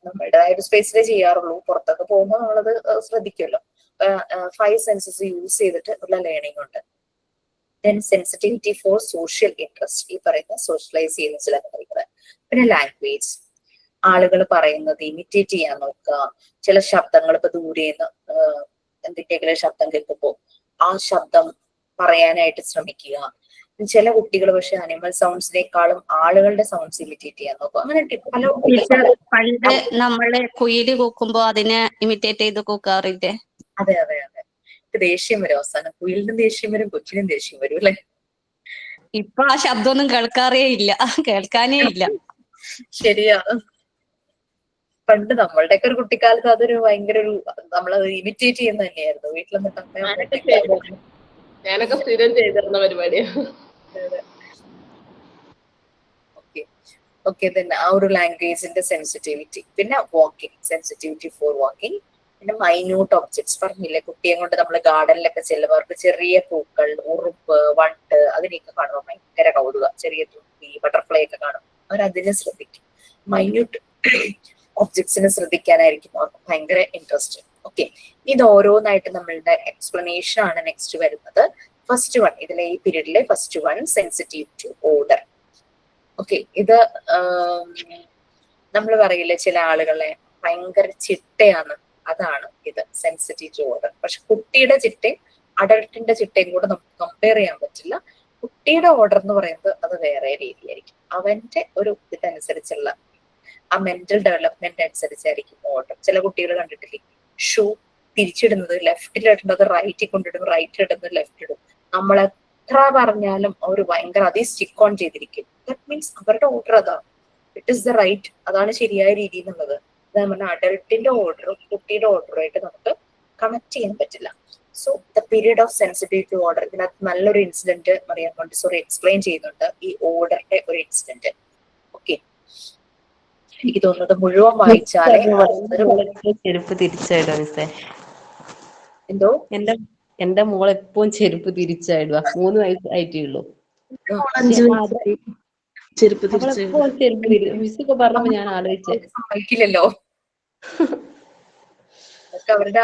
നമ്മുടേതായ ഒരു സ്പേസിലേ ചെയ്യാറുള്ളൂ. പുറത്തൊക്കെ പോകുമ്പോൾ നമ്മളത് ശ്രദ്ധിക്കുമല്ലോ. 5 സെൻസസ് യൂസ് ചെയ്തിട്ട് ഉള്ള ലേണിംഗ് ഉണ്ട്. Then sensitivity for social interest, ഈ പറയുന്ന സോഷ്യലൈസ് ചെയ്യുന്ന ചില കാര്യങ്ങൾ. പിന്നെ ലാംഗ്വേജ്, ആളുകൾ പറയുന്നത് ഇമിറ്റേറ്റ് ചെയ്യാൻ നോക്കുക. ചില ശബ്ദങ്ങൾ ഇപ്പൊ ദൂരെന്ന് എന്തെങ്കിലും ശബ്ദം കേൾക്കുമ്പോൾ ആ ശബ്ദം പറയാനായിട്ട് ശ്രമിക്കുക. ചില കുട്ടികൾ പക്ഷെ അനിമൽ സൗണ്ട്സിനേക്കാളും ആളുകളുടെ സൗണ്ട്സ് ഇമിറ്റേറ്റ് ചെയ്യാൻ നോക്കും. അങ്ങനെ പല പണ്ട് നമ്മള് കുയില് കൂക്കുമ്പോ അതിനെ ഇമിറ്റേറ്റ് ചെയ്ത് കൂക്കാറില്ലേ? അതെ അതെ അതെ. ദേഷ്യം വരും അവസാനം. കുയിലിനും ദേഷ്യം വരും, കൊച്ചിനും ദേഷ്യം വരും അല്ലെ. ഇപ്പൊ ആ ശബ്ദമൊന്നും കേൾക്കാനേ ഇല്ല. ശരിയാ. പണ്ട് നമ്മളുടെയൊക്കെ ഒരു കുട്ടിക്കാലത്ത് അതൊരു ഭയങ്കര ഒരു നമ്മളത് ഇമിറ്റേറ്റ് ചെയ്യുന്ന തന്നെയായിരുന്നു. വീട്ടിൽ നിന്നിട്ട് ഞാനൊക്കെ സ്ഥിരം ചെയ്തിരുന്ന പരിപാടിയാ. ഓക്കെ തന്നെ ആ ഒരു ലാംഗ്വേജിന്റെ സെൻസിറ്റിവിറ്റി. പിന്നെ വാക്കിംഗ്, സെൻസിറ്റിവിറ്റി ഫോർ വാക്കിംഗ്. പിന്നെ മൈന്യൂട്ട് ഒബ്ജക്ട്സ് പറഞ്ഞില്ലേ, കുട്ടിയെ കൊണ്ട് നമ്മൾ ഗാർഡനിലൊക്കെ ചെല്ലുമ്പോൾ അവർക്ക് ചെറിയ പൂക്കൾ, ഉറുമ്പ്, വണ്ട് അതിനെയൊക്കെ കാണുമ്പോൾ ഭയങ്കര കൗതുക. ചെറിയ തുമ്പി, ബട്ടർഫ്ലൈ ഒക്കെ കാണും, അവരതിനെ ശ്രദ്ധിക്കും. മൈന്യൂട്ട് ഒബ്ജക്ട്സിനെ ശ്രദ്ധിക്കാനായിരിക്കും അവർക്ക് ഭയങ്കര ഇൻട്രസ്റ്റ്. ഓക്കെ, ഇത് ഓരോന്നായിട്ട് നമ്മളുടെ എക്സ്പ്ലനേഷൻ ആണ് നെക്സ്റ്റ് വരുന്നത്. ഫസ്റ്റ് വൺ, ഇതിലെ ഈ പീരീഡിലെ first one, sensitive to order. Okay, ഇത് നമ്മൾ പറയില്ലേ ചില ആളുകളെ ഭയങ്കര ചിട്ടയാണ്, അതാണ് ഇത് സെൻസിറ്റീവ് ടു ഓർഡർ. പക്ഷെ കുട്ടിയുടെ ചിട്ടയും അഡൾട്ടിന്റെ ചിട്ടയും കൂടെ നമുക്ക് കമ്പയർ ചെയ്യാൻ പറ്റില്ല. കുട്ടിയുടെ ഓർഡർ എന്ന് പറയുന്നത് അത് വേറെ രീതിയായിരിക്കും. അവന്റെ ഒരു ഇതനുസരിച്ചുള്ള ആ മെന്റൽ ഡെവലപ്മെന്റ് അനുസരിച്ചായിരിക്കും ഓർഡർ. ചില കുട്ടികൾ കണ്ടിട്ടില്ലേ, ഷൂ തിരിച്ചിടുന്നത് ലെഫ്റ്റിലിടുന്നത് റൈറ്റിൽ കൊണ്ടിടും, റൈറ്റിലിടുന്നത് ലെഫ്റ്റ് ഇടും. നമ്മൾ എത്ര പറഞ്ഞാലും അവർ ഭയങ്കര അതേ സ്റ്റിക്ക് ഓൺ ചെയ്തിരിക്കും. ദാറ്റ് മീൻസ് അവരുടെ ഓർഡർ അതാണ്, ഇറ്റ് ഇസ് ദ റൈറ്റ്, അതാണ് ശരിയായ രീതി എന്നുള്ളത്. നമ്മുടെ അഡൾട്ടിന്റെ ഓർഡറും കുട്ടിയുടെ ഓർഡറുമായിട്ട് നമുക്ക് കണക്ട് ചെയ്യാൻ പറ്റില്ല. So the period of sensitive to order, ഇതിനകത്ത് നല്ലൊരു ഇൻസിഡന്റ് മറിയാൻ മോണ്ടിസോറി എക്സ്പ്ലെയിൻ ചെയ്യുന്നുണ്ട്, ഈ ഓർഡറിന്റെ ഒരു ഇൻസിഡന്റ്. ഓക്കെ, എനിക്ക് തോന്നുന്നത് മുഴുവൻ വായിച്ചാലേ ചെരുപ്പ് തിരിച്ചായിടുക മിസ്സേ. എന്തോ എന്റെ മോൾ എപ്പോഴും ചെരുപ്പ് തിരിച്ചായിടുക. 3 വയസ്സായിട്ടേ ഉള്ളൂ. 5 വയസ്സായി ചെരുപ്പ് തിരിച്ചു. അവളെപ്പോഴും ചെരുപ്പ് തിരിച്ചു. മിസ് ഇപ്പൊ പറഞ്ഞപ്പോ ഞാൻ ആലോചിച്ചേ, സമ്മതിക്കില്ലല്ലോ. അതൊക്കെ അവരുടെ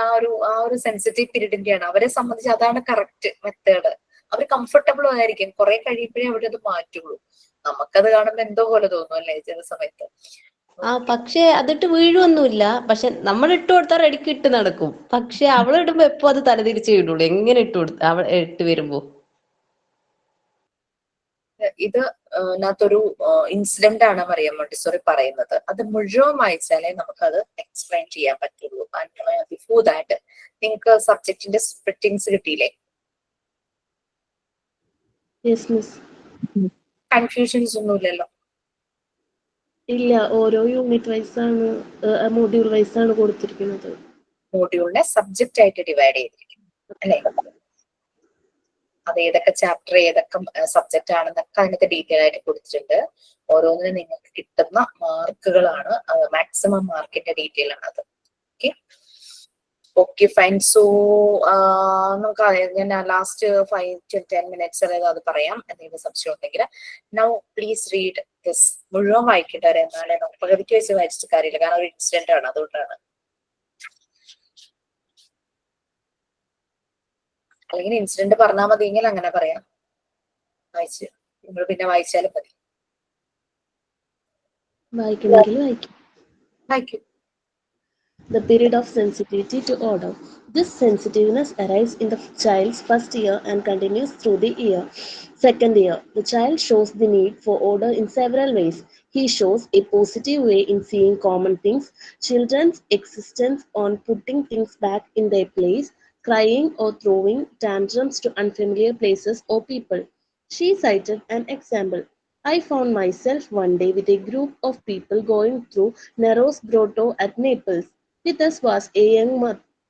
ആ ഒരു സെൻസിറ്റീവ് പീരീഡിന്റെയാണ്. അവരെ സംബന്ധിച്ച് അതാണ് കറക്റ്റ് മെത്തേഡ്. അവർ കംഫർട്ടബിൾ ആയിരിക്കും. കുറെ കഴിയുമ്പോഴേ അവരത് മാറ്റുള്ളൂ. നമുക്കത് കാണുമ്പോ എന്തോ പോലെ തോന്നും അല്ലേ ചില സമയത്ത്. പക്ഷെ അതിട്ട് വീഴുവൊന്നുമില്ല. പക്ഷെ നമ്മൾ ഇട്ട് കൊടുത്താൽ റെഡിക്ക് ഇട്ട് നടക്കും. പക്ഷെ അവളിടുമ്പോ എപ്പോ അത് തലതിരിച്ച് ഇടുള്ളൂ. എങ്ങനെ ഇട്ട് കൊടുത്ത അവൾ ഇട്ട് വരുമ്പോ ഇത് ഇതിനകത്തൊരു ഇൻസിഡന്റ് ആണ് മറിയം മോണ്ടിസോറി പറയുന്നത്. അത് മുഴുവൻ വായിച്ചാലേ നമുക്കത് എക്സ്പ്ലെയിൻ ചെയ്യാൻ പറ്റുള്ളൂ. ബിഫോർ ദാറ്റ് നിങ്ങൾക്ക് സബ്ജക്റ്റിന്റെ സ്പ്ലിറ്റിങ്സ് കിട്ടിയില്ലേ? കൺഫ്യൂഷൻസ് ഒന്നുമില്ലല്ലോ? ഇല്ല, ഓരോ യൂണിറ്റ് വൈസ് ആണ്, മോഡ്യൂൾ വൈസ് ആണ് കൊടുത്തിരിക്കുന്നത്. മോഡ്യൂളിനെ സബ്ജക്റ്റ് ആയിട്ട് ഡിവൈഡ് ചെയ്തിരിക്കുന്നു അല്ലെ? അത് ഏതൊക്കെ ചാപ്റ്റർ ഏതൊക്കെ സബ്ജക്റ്റ് ആണെന്നൊക്കെ അതിനകത്ത് ഡീറ്റെയിൽ ആയിട്ട് കൊടുത്തിട്ടുണ്ട്. ഓരോന്നിനും നിങ്ങൾക്ക് കിട്ടുന്ന മാർക്കുകളാണ്, മാക്സിമം മാർക്കിന്റെ ഡീറ്റെയിൽ ആണ് അത്. Okay fine. സോ നമുക്ക് ഞാൻ ലാസ്റ്റ് 5 to 10 minutes അതായത് അത് പറയാം, എന്തെങ്കിലും സംശയം ഉണ്ടെങ്കിൽ. Now please read this. മുഴുവൻ വായിക്കേണ്ടവരെ, എന്നാലേ നമുക്ക് പകുതിക്ക് വെച്ച് വായിച്ചിട്ട് കാര്യമില്ല, കാരണം ഒരു ഇൻസിഡന്റ് ആണ്, അതുകൊണ്ടാണ്. അല്ലെങ്കിൽ ഇൻസിഡന്റ് പറഞ്ഞാൽ മതിയെങ്കിൽ അങ്ങനെ പറയാം, വായിച്ച് നിങ്ങൾ പിന്നെ വായിച്ചാലും മതി. വായിക്കണമെങ്കിൽ വായിക്കൂ. The period of sensitivity to order. This sensitiveness arrives in the child's first year and continues through the second year. The child shows the need for order in several ways. He shows a positive way in seeing common things, children's existence on putting things back in their place, crying or throwing tantrums to unfamiliar places or people. She cited an example. I found myself one day with a group of people going through Nero's grotto at Naples. With us was a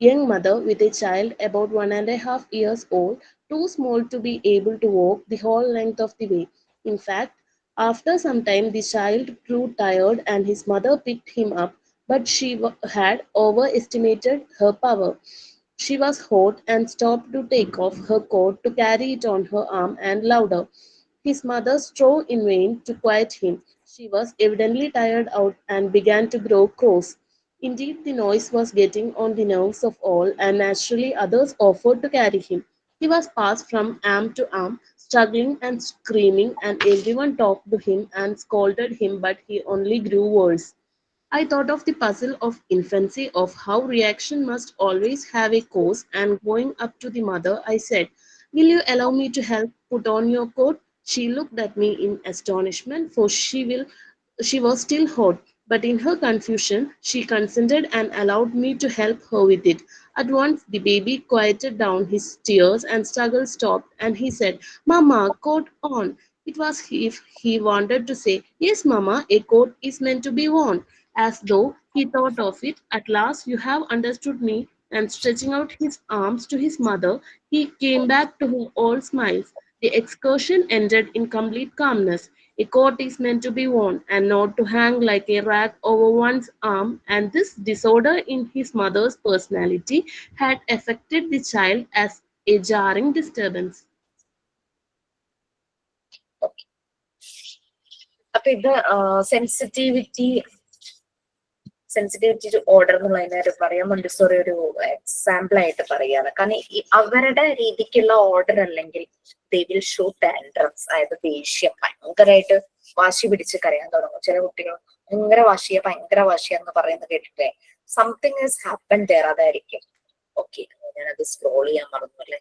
young mother with a child about 1.5 years old, too small to be able to walk the whole length of the way. In fact, after some time, the child grew tired and his mother picked him up, but she had overestimated her power. She was hot and stopped to take off her coat to carry it on her arm and louder. His mother strove in vain to quiet him. She was evidently tired out and began to grow cross. Indeed, the noise was getting on the nerves of all, and naturally others offered to carry him. He was passed from arm to arm, struggling and screaming, and everyone talked to him and scolded him, but he only grew worse. I thought of the puzzle of infancy, of how reaction must always have a cause, and going up to the mother, I said, "Will you allow me to help put on your coat?" She looked at me in astonishment, for she was still hot, but in her confusion, she consented and allowed me to help her with it. At once, the baby quieted down, his tears and struggle stopped, and he said, "Mama, coat on." It was as if he wanted to say, "Yes, Mama, a coat is meant to be worn." As though he thought of it, "At last you have understood me." And stretching out his arms to his mother, he came back to her all smiles. The excursion ended in complete calmness. A coat is meant to be worn and not to hang like a rag over one's arm, and this disorder in his mother's personality had affected the child as a jarring disturbance. അപ്പൊ ഇത് സെൻസിറ്റിവിറ്റി ടു ഓർഡർ എന്നുള്ളതിനെ പറയാൻ മോണ്ടിസോറി ഒരു എക്സാമ്പിൾ ആയിട്ട് പറയാണ്. കാരണം അവരുടെ രീതിക്കുള്ള ഓർഡർ അല്ലെങ്കിൽ ദേ വിൽ ഷോ ടാൻഡ്രംസ്, അതായത് ദേഷ്യം, ഭയങ്കരമായിട്ട് വാശി പിടിച്ച് കരയാൻ തുടങ്ങും. ചില കുട്ടികൾ ഭയങ്കര വാശിയ എന്ന് പറയുന്നത് കേട്ടിട്ടേ സംതിങ് ഈസ് ഹാപ്പൻ ദെയർ, അതായിരിക്കും. ഓക്കെ, ഞാനത് സ്ക്രോൾ ചെയ്യാൻ മറന്നു അല്ലേ.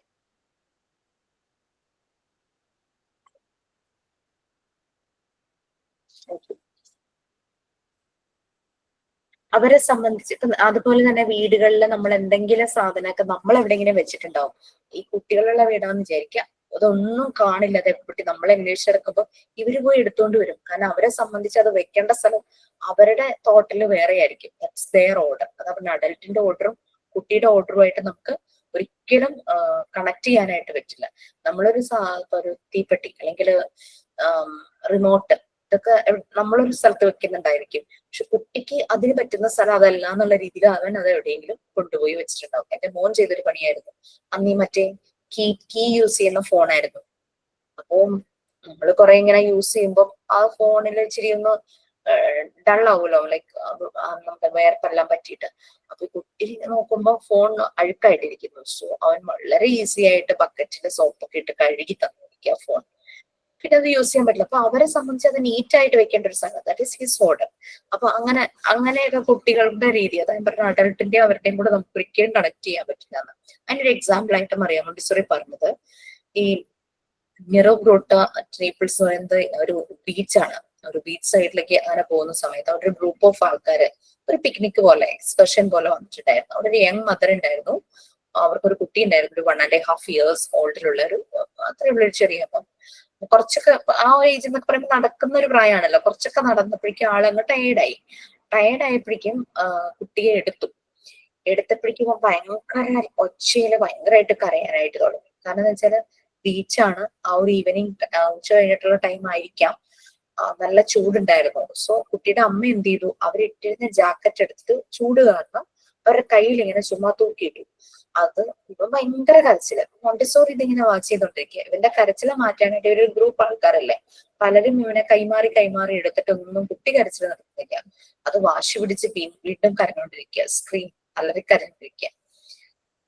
അവരെ സംബന്ധിച്ച് അതുപോലെ തന്നെ വീടുകളിൽ നമ്മൾ എന്തെങ്കിലും സാധനമൊക്കെ നമ്മൾ എവിടെയെങ്കിലും വെച്ചിട്ടുണ്ടാവും. ഈ കുട്ടികളുള്ള വീടാന്ന് വിചാരിക്കുക, അതൊന്നും കാണില്ല, അത് എപ്പോഴും നമ്മൾ അന്വേഷിച്ചെടുക്കുമ്പോൾ ഇവര് പോയി എടുത്തോണ്ട് വരും. കാരണം അവരെ സംബന്ധിച്ച് അത് വെക്കേണ്ട സ്ഥലം അവരുടെ തോട്ടിൽ വേറെ ആയിരിക്കും. That's their order. അത് അവരുടെ അഡൽട്ടിന്റെ ഓർഡറും കുട്ടിയുടെ ഓർഡറുമായിട്ട് നമുക്ക് ഒരിക്കലും കണക്ട് ചെയ്യാനായിട്ട് പറ്റില്ല. നമ്മളൊരു ഒരു തീപ്പെട്ടി അല്ലെങ്കിൽ റിമോട്ട് ഇതൊക്കെ നമ്മളൊരു സ്ഥലത്ത് വെക്കുന്നുണ്ടായിരിക്കും. പക്ഷെ കുട്ടിക്ക് അതിന് പറ്റുന്ന സ്ഥലം അതല്ല എന്നുള്ള രീതിയിൽ അവൻ അത് എവിടെയെങ്കിലും കൊണ്ടുപോയി വെച്ചിട്ടുണ്ടാവും. എന്റെ മോൻ ചെയ്തൊരു പണിയായിരുന്നു. അന്ന് ഈ മറ്റേ കീ യൂസ് ചെയ്യുന്ന ഫോണായിരുന്നു. അപ്പൊ നമ്മൾ കുറെ ഇങ്ങനെ യൂസ് ചെയ്യുമ്പോൾ ആ ഫോണിൽ ഇച്ചിരി ഒന്ന് ഡള്ളാവുമല്ലോ, ലൈക്ക് നമുക്ക് വേർപ്പെല്ലാം പറ്റിയിട്ട്. അപ്പൊ കുട്ടി നോക്കുമ്പോ ഫോൺ അഴുക്കായിട്ടിരിക്കുന്നു. സോ അവൻ വളരെ ഈസി ആയിട്ട് ബക്കറ്റിൽ സോപ്പൊക്കെ ഇട്ട് കഴുകി തന്നിരിക്കുക ഫോൺ. പിന്നെ അത് യൂസ് ചെയ്യാൻ പറ്റില്ല. അപ്പൊ അവരെ സംബന്ധിച്ച് അത് നീറ്റ് ആയിട്ട് വെക്കേണ്ട ഒരു സാധനം, ദാറ്റ് ഈസ് ഹിസ് ഓർഡർ. അപ്പൊ അങ്ങനെയൊക്കെ കുട്ടികളുടെ രീതി, അതായത് പറഞ്ഞ അഡൽട്ടിന്റെയും അവരുടെയും കൂടെ നമുക്ക് ഒരിക്കലും കണക്ട് ചെയ്യാൻ പറ്റില്ല എന്ന്. അതിന്റെ ഒരു എക്സാമ്പിൾ ആയിട്ട് മറിയാം മോണ്ടിസോറി പറഞ്ഞത് ഈ നിറോ ഗ്രോട്ട നേപ്പിൾസ് പറയുന്നത് ഒരു ബീച്ചാണ്. ഒരു ബീച്ച് സൈഡിലേക്ക് അങ്ങനെ പോകുന്ന സമയത്ത് അവിടെ ഒരു ഗ്രൂപ്പ് ഓഫ് ആൾക്കാര് ഒരു പിക്നിക് പോലെ എക്സ്കർഷൻ പോലെ വന്നിട്ടുണ്ടായിരുന്നു. അവിടെ ഒരു യങ് മദർ ഉണ്ടായിരുന്നു, അവർക്കൊരു കുട്ടി ഉണ്ടായിരുന്നു, ഒരു 1.5 years ഓൾഡിലുള്ള ഒരു അത്രയുള്ള ഒരു ചെറിയ, കുറച്ചൊക്കെ ആ ഏജ് എന്നൊക്കെ പറയുമ്പോൾ നടക്കുന്ന ഒരു പ്രായമാണല്ലോ. കുറച്ചൊക്കെ നടന്നപ്പോഴേക്കും ആളങ്ങ് ടയേർഡായപ്പോഴേക്കും കുട്ടിയെ എടുത്തപ്പോഴേക്കും ഭയങ്കര ഒച്ചയില് ഭയങ്കരമായിട്ട് കരയാനായിട്ട് തുടങ്ങി. കാരണം എന്ന് വെച്ചാല് ബീച്ചാണ്, ആ ഒരു ഈവനിങ് ഉച്ച കഴിഞ്ഞിട്ടുള്ള ടൈം ആയിരിക്കാം, നല്ല ചൂടുണ്ടായിരുന്നു. സോ കുട്ടിയുടെ അമ്മ എന്ത് ചെയ്തു, അവരിട്ടിരുന്ന ജാക്കറ്റ് എടുത്തിട്ട് ചൂട് കാരണം അവരുടെ കയ്യിൽ ഇങ്ങനെ ചുമ്മാ തൂക്കിയിട്ടു. അത് ഇവൻ ഭയങ്കര കരച്ചില്. മോണ്ടിസോറി ഇതിങ്ങനെ വാച്ച് ചെയ്തോണ്ടിരിക്കുക. ഇവന്റെ കരച്ചില് മാറ്റാനായിട്ട് ഒരു ഗ്രൂപ്പ് ആൾക്കാരല്ലേ, പലരും ഇവനെ കൈമാറി എടുത്തിട്ടൊന്നും കുട്ടി കരച്ചില് നടത്തുന്നില്ല. അത് വാശി പിടിച്ച് വീണ്ടും കരഞ്ഞോണ്ടിരിക്കുക, സ്ക്രീൻ അലറി കരഞ്ഞോണ്ടിരിക്കുക.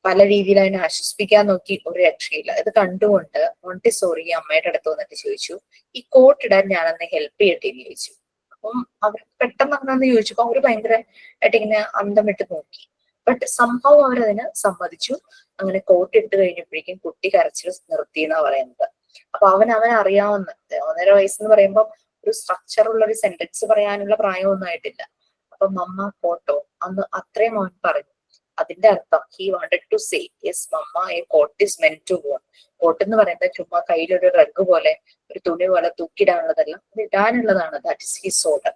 പല രീതിയിൽ അതിനെ ആശ്വസിപ്പിക്കാൻ നോക്കി, ഒരു രക്ഷയില്ല. ഇത് കണ്ടുകൊണ്ട് മോണ്ടിസോറി അമ്മയുടെ അടുത്ത് വന്നിട്ട് ചോദിച്ചു, ഈ കോട്ട് ഇടാൻ ഞാനന്ന് ഹെൽപ്പ് ചെയ്യട്ടെ എന്ന് ചോദിച്ചു. അപ്പം അവർ പെട്ടെന്ന് അങ്ങനെ ചോദിച്ചപ്പോ അവര് ഭയങ്കരമായിട്ട് ഇങ്ങനെ അന്തം വിട്ട് നോക്കി. ബട്ട് സംഭവം അവരതിന് സമ്മതിച്ചു. അങ്ങനെ കോട്ട് ഇട്ട് കഴിഞ്ഞപ്പോഴേക്കും കുട്ടി കരച്ചിൽ നിർത്തി എന്നാ പറയുന്നത്. അപ്പൊ അവൻ അറിയാവുന്ന 1.5 വയസ്സെന്ന് പറയുമ്പോൾ ഒരു സ്ട്രക്ചർ ഉള്ള ഒരു സെന്റൻസ് പറയാനുള്ള പ്രായമൊന്നും ആയിട്ടില്ല. അപ്പൊ മമ്മ കോട്ടോ അന്ന് അത്രയും അവൻ പറഞ്ഞു. അതിന്റെ അർത്ഥം he wanted to say yes mamma a coat is meant to worn. Coat എന്ന് പറയുന്നത് ചുമ്മാ കയ്യിലൊരു റഗ് പോലെ ഒരു തുണി പോലെ തൂക്കിടാനുള്ളതല്ല, അത് ഇടാനുള്ളതാണ്. That is his order.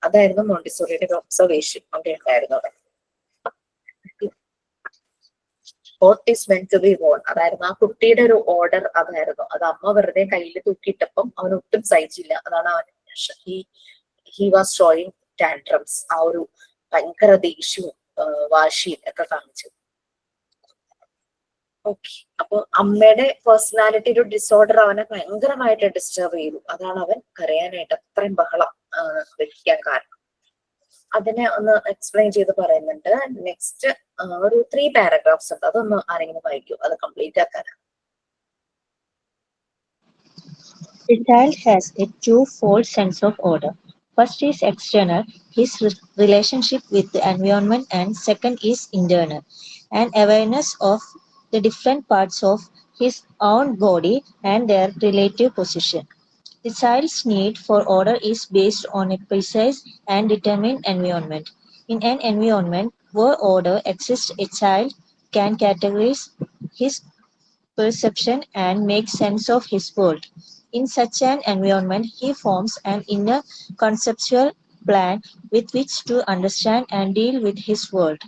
അതായിരുന്നു മോണ്ടിസോറിയുടെ ഒബ്സർവേഷൻ അവിടെ ഉണ്ടായിരുന്നത്. Coat is meant to be worn, അതായിരുന്നു ആ കുട്ടിയുടെ ഒരു ഓർഡർ. അതായിരുന്നു അത്. അമ്മ വെറുതെ കയ്യിൽ തൂക്കിയിട്ടപ്പം അവൻ ഒട്ടും സഹിച്ചില്ല. അതാണ് അവൻ ഹി വാസ് ഷോയിങ് ടാൻട്രംസ്, ആ ഒരു ഭയങ്കര ദേഷ്യവും വാശിയും ഒക്കെ കാണിച്ചത്. ഓക്കെ, അപ്പൊ അമ്മയുടെ പേഴ്സണാലിറ്റി ഒരു ഡിസോർഡർ അവനെ ഭയങ്കരമായിട്ട് ഡിസ്റ്റർബ് ചെയ്തു. അതാണ് അവൻ കരയാനായിട്ട് അത്രയും ബഹളം വെക്കാൻ കാരണം. അതിനെ ഒന്ന് എക്സ്പ്ലെയിൻ ചെയ്ത് പറയുന്നുണ്ട്. നെക്സ്റ്റ് ഒരു 3 paragraphs ഉണ്ട്, അതൊന്ന് ആരെങ്കിലും വായിക്കൂ, അത് complete ആക്കാനാണ്. The child has a twofold sense of order. First is external, his relationship with the environment, and second is internal, an awareness of the different parts of his own body and their relative position. The child's need for order is based on a precise and determined environment. In an environment where order exists, a child can categorize his perception and make sense of his world. In such an environment, he forms an inner conceptual plan with which to understand and deal with his world.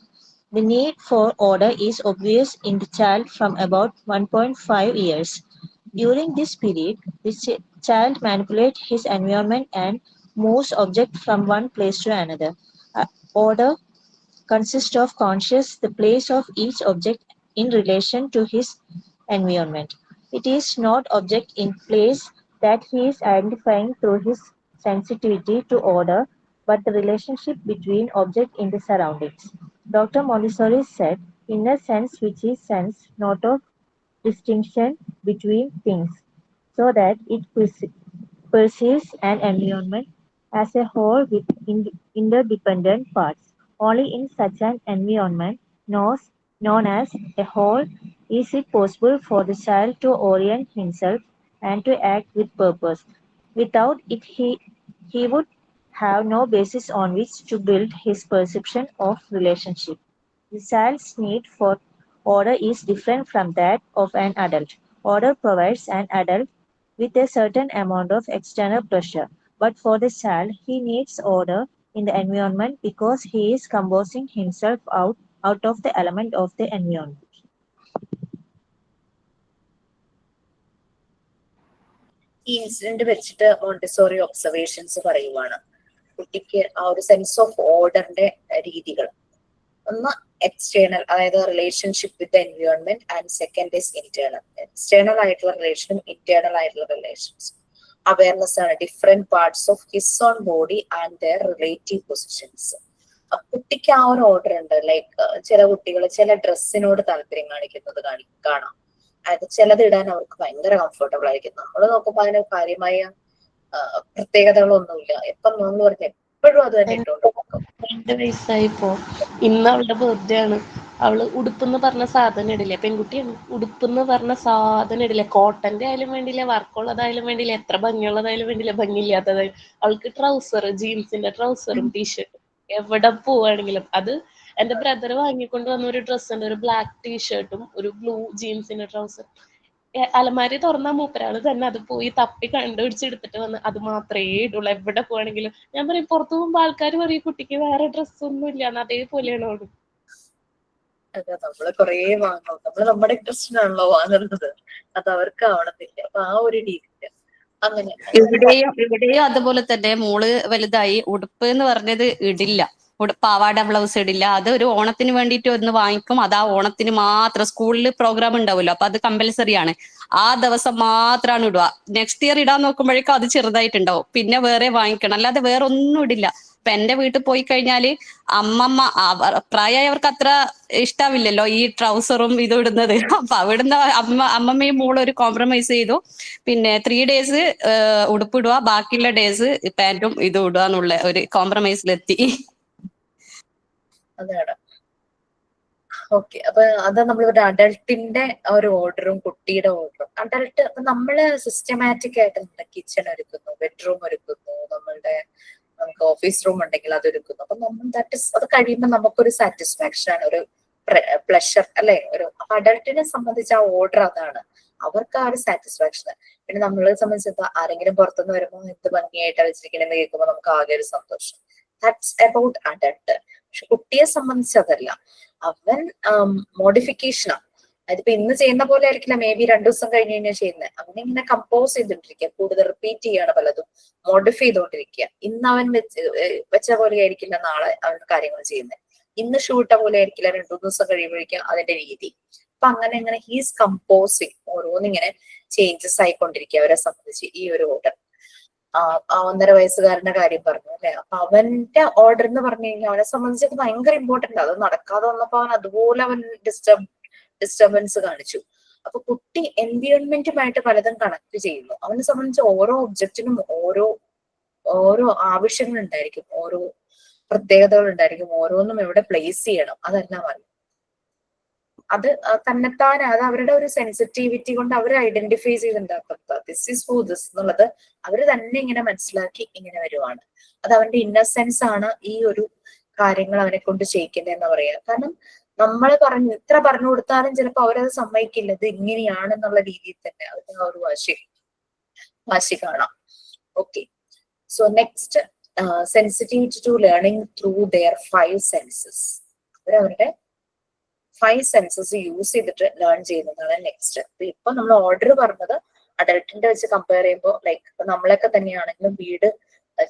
The need for order is obvious in the child from about 1.5 years. During this period, the child manipulates his environment and moves objects from one place to another. Order consists of conscious the place of each object in relation to his environment. It is not object in place that he is identifying through his sensitivity to order, but the relationship between object in the surroundings. Dr. Montessori said, inner sense which is sense not of distinction between things, so that it perceives an environment as a whole with interdependent parts. Only in such an environment, known as a whole, is it possible for the child to orient himself and to act with purpose. Without it, he would have no basis on which to build his perception of relationship. The child's need for order is different from that of an adult. Order provides an adult with a certain amount of external pressure, but for the child, he needs order in the environment because he is composing himself out of the element of the environment. ഈ ഇൻസിഡന്റ് വെച്ചിട്ട് മോണ്ടിസോറി ഒബ്സർവേഷൻസ് പറയുവാണ്. കുട്ടിക്ക് ആ ഒരു സെൻസ് ഓഫ് ഓർഡറിന്റെ രീതികൾ. ഒന്ന് എക്സ്റ്റേണൽ, അതായത് relationship with environment, and second is internal. External ആയിട്ടുള്ള റിലേഷനും ഇന്റേണൽ ആയിട്ടുള്ള റിലേഷൻസ്. അവയർനെസ് ആണ് different parts of his own body and their relative positions. കുട്ടിക്ക് ആ ഒരു ഓർഡർ ഉണ്ട്. ലൈക്ക് ചില കുട്ടികൾ ചില ഡ്രസ്സിനോട് താല്പര്യം കാണിക്കുന്നത് കാണാം. അതായത് ചിലത് ഇടാൻ അവർക്ക് ഭയങ്കര കംഫർട്ടബിൾ ആയിരിക്കും. നമ്മൾ നോക്കുമ്പോൾ അതിന് കാര്യമായ പ്രത്യേകതകളൊന്നുമില്ല. എപ്പം എന്ന് പറഞ്ഞാൽ എപ്പോഴും അത് തന്നെ ഇട്ടുകൊണ്ട് നോക്കും. 2 വയസ്സായിപ്പോ ഇന്ന് അവളുടെ ബർത്ത്ഡേ ആണ്. അവള് ഉടുപ്പെന്ന് പറഞ്ഞ സാധനം ഇടില്ല. പെൺകുട്ടിയാണ്. ഉടുപ്പെന്ന് പറഞ്ഞ സാധനം ഇടില്ല. കോട്ടന്റെ ആയാലും വേണ്ടില്ല, വർക്കുള്ളതായാലും വേണ്ടില്ല, എത്ര ഭംഗിയുള്ളതായാലും വേണ്ടില്ല, ഭംഗിയില്ലാത്തതായാലും. അവൾക്ക് ട്രൗസർ, ജീൻസിന്റെ ട്രൗസറും ടീഷർട്ടും എവിടെ പോവാണെങ്കിലും. അത് എന്റെ ബ്രദർ വാങ്ങിക്കൊണ്ട് വന്ന ഒരു ഡ്രസ് ഉണ്ട്, ഒരു ബ്ലാക്ക് ടീഷർട്ടും ഒരു ബ്ലൂ ജീൻസിന്റെ ട്രൗസർ. അലമാരി തുറന്ന മൂപ്പരാള് തന്നെ അത് പോയി തപ്പി കണ്ടുപിടിച്ചെടുത്തിട്ട് വന്ന് അത് മാത്രമേ ഇടുള്ളൂ എവിടെ പോവാണെങ്കിലും. ഞാൻ പറയും, പുറത്തു പോകുമ്പോ ആൾക്കാർ പറയും കുട്ടിക്ക് വേറെ ഡ്രസ്സൊന്നും ഇല്ലാന്ന്. അതേപോലെയാണ് അവള്. അതെ, നമ്മള് കൊറേ വാങ്ങും. നമ്മള് നമ്മുടെ ഇൻട്രസ്റ്റിനാണല്ലോ വാങ്ങുന്നത്, അത് അവർക്ക് ആവണമെന്നില്ല. അപ്പൊ ആ ഒരു രീതിയില് അങ്ങനെ ഇവിടെയും അതുപോലെ തന്നെ മോള് വലുതായി ഉടുപ്പ് എന്ന് പറഞ്ഞത് ഇടില്ല. പാവാട ബ്ലൗസ് ഇടില്ല. അത് ഒരു ഓണത്തിന് വേണ്ടിയിട്ട് ഒന്ന് വാങ്ങിക്കും. അത് ആ ഓണത്തിന് മാത്രം സ്കൂളിൽ പ്രോഗ്രാം ഉണ്ടാവുമല്ലോ, അപ്പൊ അത് കമ്പൽസറി ആണ്. ആ ദിവസം മാത്രമാണ് ഇടുക. നെക്സ്റ്റ് ഇയർ ഇടാൻ നോക്കുമ്പോഴേക്കും അത് ചെറുതായിട്ടുണ്ടാവും. പിന്നെ വേറെ വാങ്ങിക്കണം, അല്ലാതെ വേറെ ഒന്നും ഇടില്ല. ഇപ്പൊ എന്റെ വീട്ടിൽ പോയി കഴിഞ്ഞാല് അമ്മമ്മ പ്രായമായവർക്ക് അത്ര ഇഷ്ടാവില്ലല്ലോ ഈ ട്രൗസറും ഇതും ഇടുന്നത്. അപ്പൊ അവിടുന്ന് അമ്മമ്മയും മോളും ഒരു കോംപ്രമൈസ് ചെയ്തു. പിന്നെ 3 days ഉടുപ്പിടുക, ബാക്കിയുള്ള ഡേയ്സ് പാന്റും ഇതും ഇടുക എന്നുള്ള ഒരു കോംപ്രമൈസിലെത്തി. അതാണ്. ഓക്കെ, അപ്പൊ അത് നമ്മളിവിടെ അഡൾട്ടിന്റെ ഒരു ഓർഡറും കുട്ടിയുടെ ഓർഡറും. അഡൾട്ട് നമ്മള് സിസ്റ്റമാറ്റിക് ആയിട്ട് നമ്മുടെ കിച്ചൺ ഒരുക്കുന്നു, ബെഡ്റൂം ഒരുക്കുന്നു, നമ്മളുടെ നമുക്ക് ഓഫീസ് റൂം ഉണ്ടെങ്കിൽ അത് ഒരുക്കുന്നു. അപ്പൊ നമ്മൾ അത് കഴിയുമ്പോൾ നമുക്കൊരു സാറ്റിസ്ഫാക്ഷൻ ആണ്, ഒരു പ്ലഷർ അല്ലെ. ഒരു അഡൾട്ടിനെ സംബന്ധിച്ച് ആ ഓർഡർ അതാണ്, അവർക്ക് ആ ഒരു സാറ്റിസ്ഫാക്ഷൻ. പിന്നെ നമ്മളെ സംബന്ധിച്ച് ആരെങ്കിലും പുറത്തുനിന്ന് വരുമ്പോൾ എന്ത് ഭംഗിയായിട്ടാണ് വെച്ചിരിക്കണെന്ന് കേൾക്കുമ്പോൾ നമുക്ക് ആകെ ഒരു സന്തോഷം. That's about adult. പക്ഷെ കുട്ടിയെ സംബന്ധിച്ച് അതല്ല, അവൻ മോഡിഫിക്കേഷനാണ്. അതിപ്പോ ഇന്ന് ചെയ്യുന്ന പോലെ ആയിരിക്കില്ല മേ ബി 2 ദിവസം കഴിഞ്ഞ് കഴിഞ്ഞാൽ ചെയ്യുന്നത്. അവനിങ്ങനെ കമ്പോസ് ചെയ്തോണ്ടിരിക്കുക, കൂടുതൽ റിപ്പീറ്റ് ചെയ്യാണ്, പലതും മോഡിഫൈ ചെയ്തോണ്ടിരിക്കുക. ഇന്ന് അവൻ വെച്ച പോലെ ആയിരിക്കില്ല നാളെ അവൻ കാര്യങ്ങൾ ചെയ്യുന്നത്. ഇന്ന് ഷൂട്ട പോലെ ആയിരിക്കില്ല 2-3 ദിവസം കഴിയുമ്പോഴേക്കും അതിന്റെ രീതി. അപ്പൊ അങ്ങനെ ഹീസ് കമ്പോസിങ്, ഓരോന്നിങ്ങനെ ചേഞ്ചസ് ആയിക്കൊണ്ടിരിക്കുക അവരെ സംബന്ധിച്ച്. ഈ ഒരു ഓർഡർ 1.5 വയസ്സുകാരന്റെ കാര്യം പറഞ്ഞു അല്ലെ. അപ്പൊ അവന്റെ ഓർഡർ എന്ന് പറഞ്ഞു കഴിഞ്ഞാൽ അവനെ സംബന്ധിച്ച് അത് ഭയങ്കര ഇമ്പോർട്ടന്റ്. അത് നടക്കാതെ വന്നപ്പോ അവൻ അതുപോലെ അവൻ ഡിസ്റ്റർബൻസ് കാണിച്ചു. അപ്പൊ കുട്ടി എൻവയോൺമെന്റുമായിട്ട് പലതും കണക്ട് ചെയ്യുന്നു. അവനെ സംബന്ധിച്ച് ഓരോ ഒബ്ജക്റ്റിനും ഓരോ ആവശ്യങ്ങൾ ഉണ്ടായിരിക്കും, ഓരോ പ്രത്യേകതകൾ ഉണ്ടായിരിക്കും, ഓരോന്നും എവിടെ പ്ലേസ് ചെയ്യണം അതെല്ലാം അറിയും. അത് തന്നെത്താൻ അത് അവരുടെ ഒരു സെൻസിറ്റിവിറ്റി കൊണ്ട് അവർ ഐഡന്റിഫൈ ചെയ്തിട്ടുണ്ടാക്കുക. ദിസ് ഈസ് ഹൂ ദിസ് എന്നുള്ളത് അവര് തന്നെ ഇങ്ങനെ മനസ്സിലാക്കി ഇങ്ങനെ വരുവാണ്. അത് അവന്റെ ഇന്നസെൻസ് ആണ് ഈ ഒരു കാര്യങ്ങൾ അവനെ കൊണ്ട് ചെയ്യിക്കുന്നതെന്ന് പറയാ. കാരണം നമ്മൾ ഇത്ര പറഞ്ഞു കൊടുത്താലും ചിലപ്പോൾ അവരത് സമ്മതിക്കില്ല, ഇത് ഇങ്ങനെയാണെന്നുള്ള രീതിയിൽ തന്നെ അവർക്ക് ആ ഒരു വാശി കാണാം. Okay, so next sensitivity to learning through their 5 senses. അവരവരുടെ 5 senses യൂസ് ചെയ്തിട്ട് ലേൺ ചെയ്യുന്നതാണ് നെക്സ്റ്റ്. ഇപ്പൊ നമ്മൾ ഓർഡർ പറഞ്ഞത് അഡൽട്ടിന്റെ വെച്ച് കമ്പയർ ചെയ്യുമ്പോൾ ലൈക്ക് ഇപ്പൊ നമ്മളൊക്കെ തന്നെയാണെങ്കിലും വീട്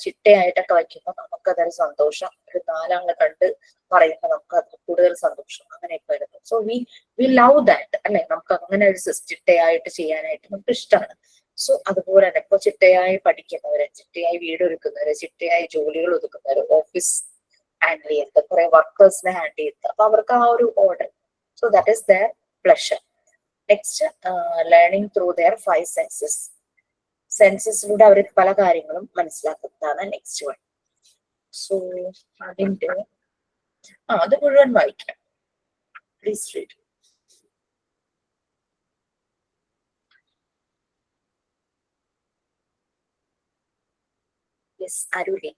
ചിട്ടയായിട്ടൊക്കെ വയ്ക്കുമ്പോൾ നമുക്കതൊരു സന്തോഷം. ഒരു 4 ആളെ കണ്ട് പറയുമ്പോൾ നമുക്ക് അത് കൂടുതൽ സന്തോഷം, അങ്ങനെയൊക്കെ വരുന്നു. സോ വി ലവ് ദാറ്റ് അല്ലെ. നമുക്ക് അങ്ങനെ ഒരു ചിട്ടയായിട്ട് ചെയ്യാനായിട്ട് നമുക്ക് ഇഷ്ടമാണ്. സോ അതുപോലെ തന്നെ ഇപ്പൊ ചിട്ടയായി പഠിക്കുന്നവര്, ചിട്ടയായി വീടൊരുക്കുന്നവര്, ചിട്ടയായി ജോലികൾ ഒതുക്കുന്നവര്, ഓഫീസ് ഹാൻഡിൽ ചെയ്യുന്നത്, കുറെ വർക്കേഴ്സിനെ ഹാൻഡിൽ ചെയ്യുന്നത്, അപ്പൊ അവർക്ക് ആ ഒരു order. So that is their pleasure. Next learning through their 5 senses. സെൻസസിലൂടെ അവർ പല കാര്യങ്ങളും മനസ്സിലാക്കുന്നതാണ് നെക്സ്റ്റ് വൺ. സോ അതിന്റെ അത് മുഴുവൻ വായിക്കാം. Please read. യെസ്, അരുളി.